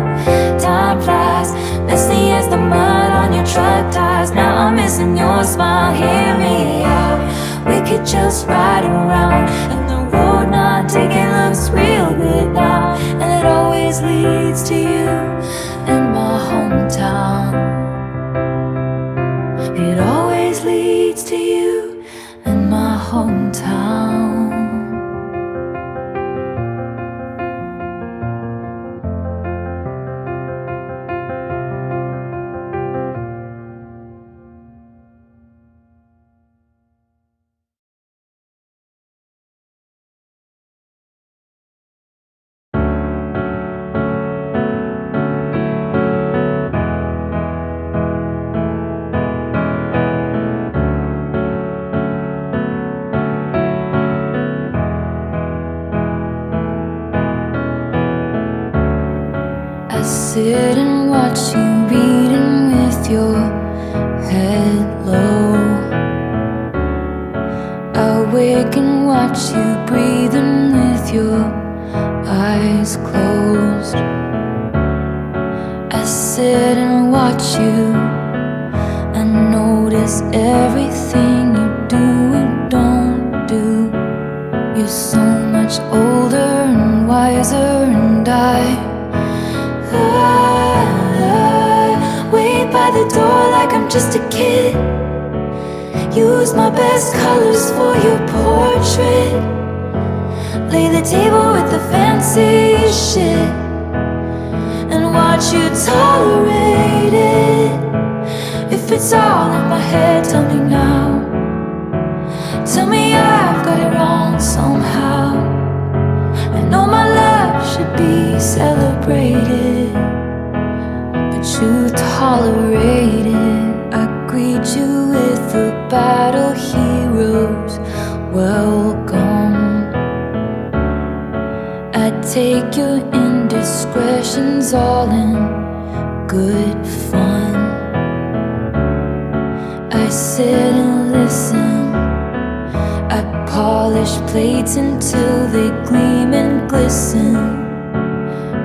Time flies, messy as the mud on your truck tires. Now I'm missing your smile, hear me out. We could just ride around, and the road not taking looks real good now. And it always leads to you in my hometown. It always leads to you in my hometown. Sit and watch you reading with your head low. I wake and watch you breathing with your eyes closed. I sit and watch you and notice everything you do and don't do. You're so much older and wiser, and I wait by the door like I'm just a kid. Use my best colors for your portrait. Lay the table with the fancy shit and watch you tolerate it. If it's all in my head, tell me now. Tell me I've got it wrong somehow. I know my love should be celebrated, but you tolerate it. I greet you with the battle heroes, welcome. I take your indiscretions all in good fun. I sit and listen. I polish plates until they gleam and glisten.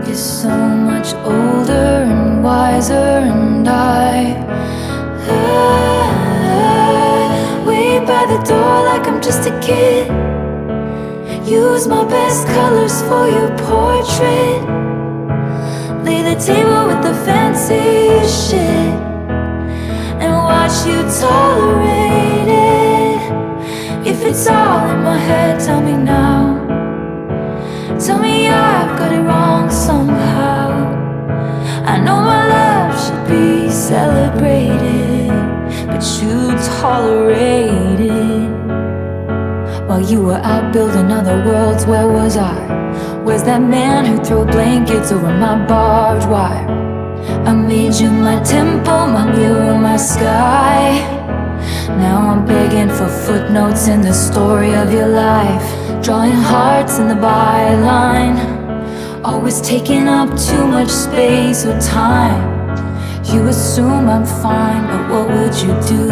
You're so much older and wiser, and I wait by the door like I'm just a kid. Use my best colors for your portrait. Lay the table with the fancy shit and watch you tolerate it. If it's all in my head, tell me now. Tell me I've got it wrong somehow. I know my love should be celebrated, but you tolerate it. While you were out building other worlds, where was I? Where's that man who threw blankets over my barbed wire? I made you my temple, my mirror, my sky. Now I'm begging for footnotes in the story of your life, drawing hearts in the byline. Always taking up too much space or time. You assume I'm fine, but what would you do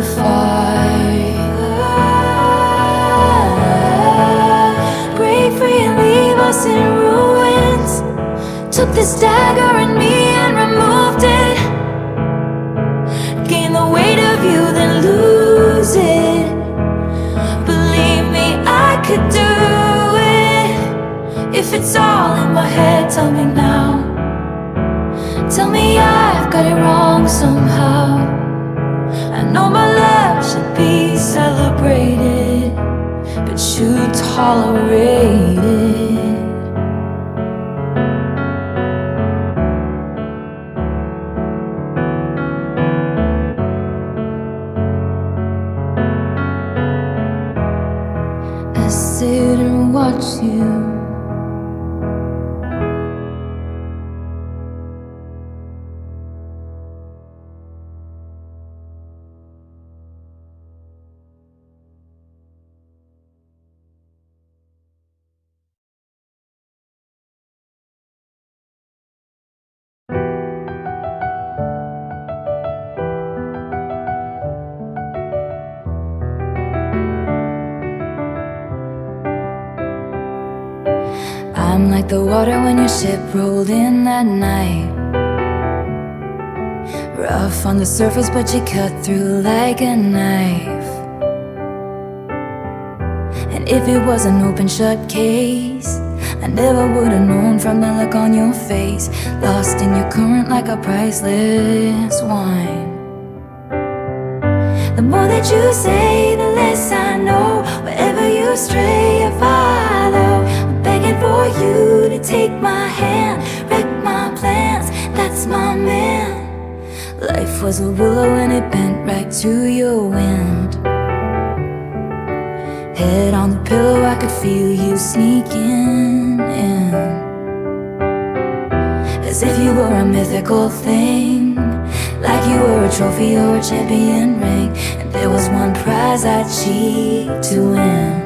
if I break free and leave us in ruins? Took this dagger in me and removed it. Gain the weight of you, then lose it. Believe me, I could do it. If it's all in my head, tell me now. Tell me I've got it wrong somehow. know my love should be celebrated, but you tolerate it. I sit and watch you. I'm like the water when your ship rolled in that night. Rough on the surface, but you cut through like a knife. And if it was an open shut case, I never would've known from the look on your face. Lost in your current like a priceless wine. The more that you say, the less I know. Wherever you stray, I follow. I'm begging for you to take my hand, wreck my plans, that's my man. Life was a willow and it bent right to your wind. Head on the pillow, I could feel you sneaking in, as if you were a mythical thing, like you were a trophy or a champion ring, and there was one prize I'd cheat to win.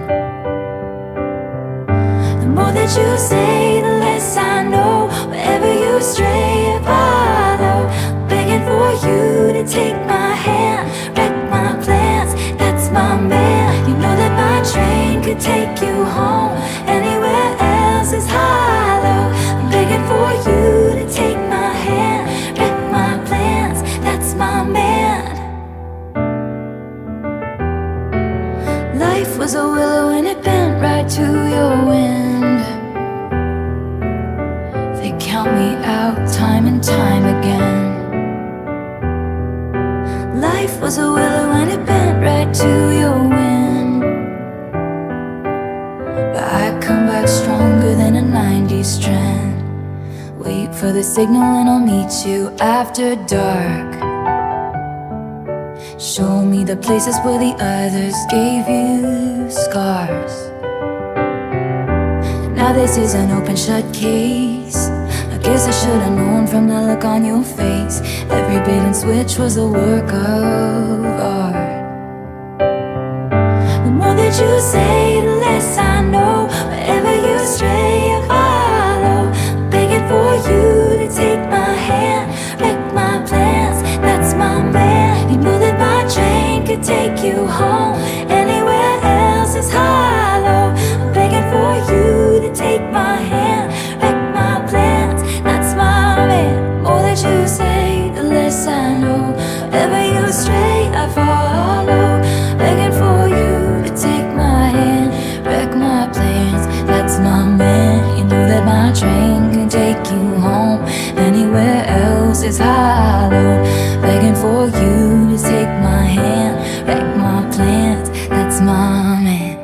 The more that you say, the less I know. Wherever you stray, I follow. Begging for you to take my hand, wreck my plans, that's my man. You know that my train could take you home. Anywhere else is hollow. I'm begging for you to take my hand, wreck my plans, that's my man. Life was a willow and it bent right to your wind. They count me out time and time again. Life was a willow and it bent right to your wind. But I come back stronger than a 90s strand. Wait for the signal and I'll meet you after dark. Show me the places where the others gave you scars. Now this is an open shut case. I guess I should've known from the look on your face. Every bait and switch was a work of art. The more that you say, the less I know. Wherever you stray, I follow. I'm begging for you to take my hand, wreck my plans, that's my man. You know that my train could take you home. Anywhere else is hollow. I'm begging for you to take my hand, wreck my plans, that's my man. More that you say, the less I know. Wherever you stray, I follow. Begging for you to take my hand, wreck my plans, that's my man. You know that my train can take you home. Anywhere else is hollow. Begging for you to take my hand, wreck my plans, that's my man.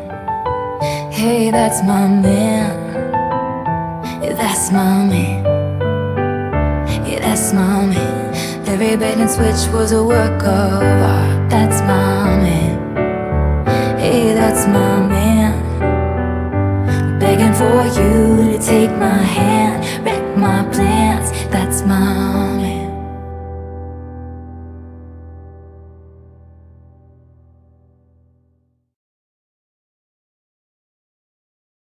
Hey, that's my man. Yeah, that's my man. Yeah, that's my man. Every bait and switch was a work of art. That's my man. that's my man. Begging for you to take my hand.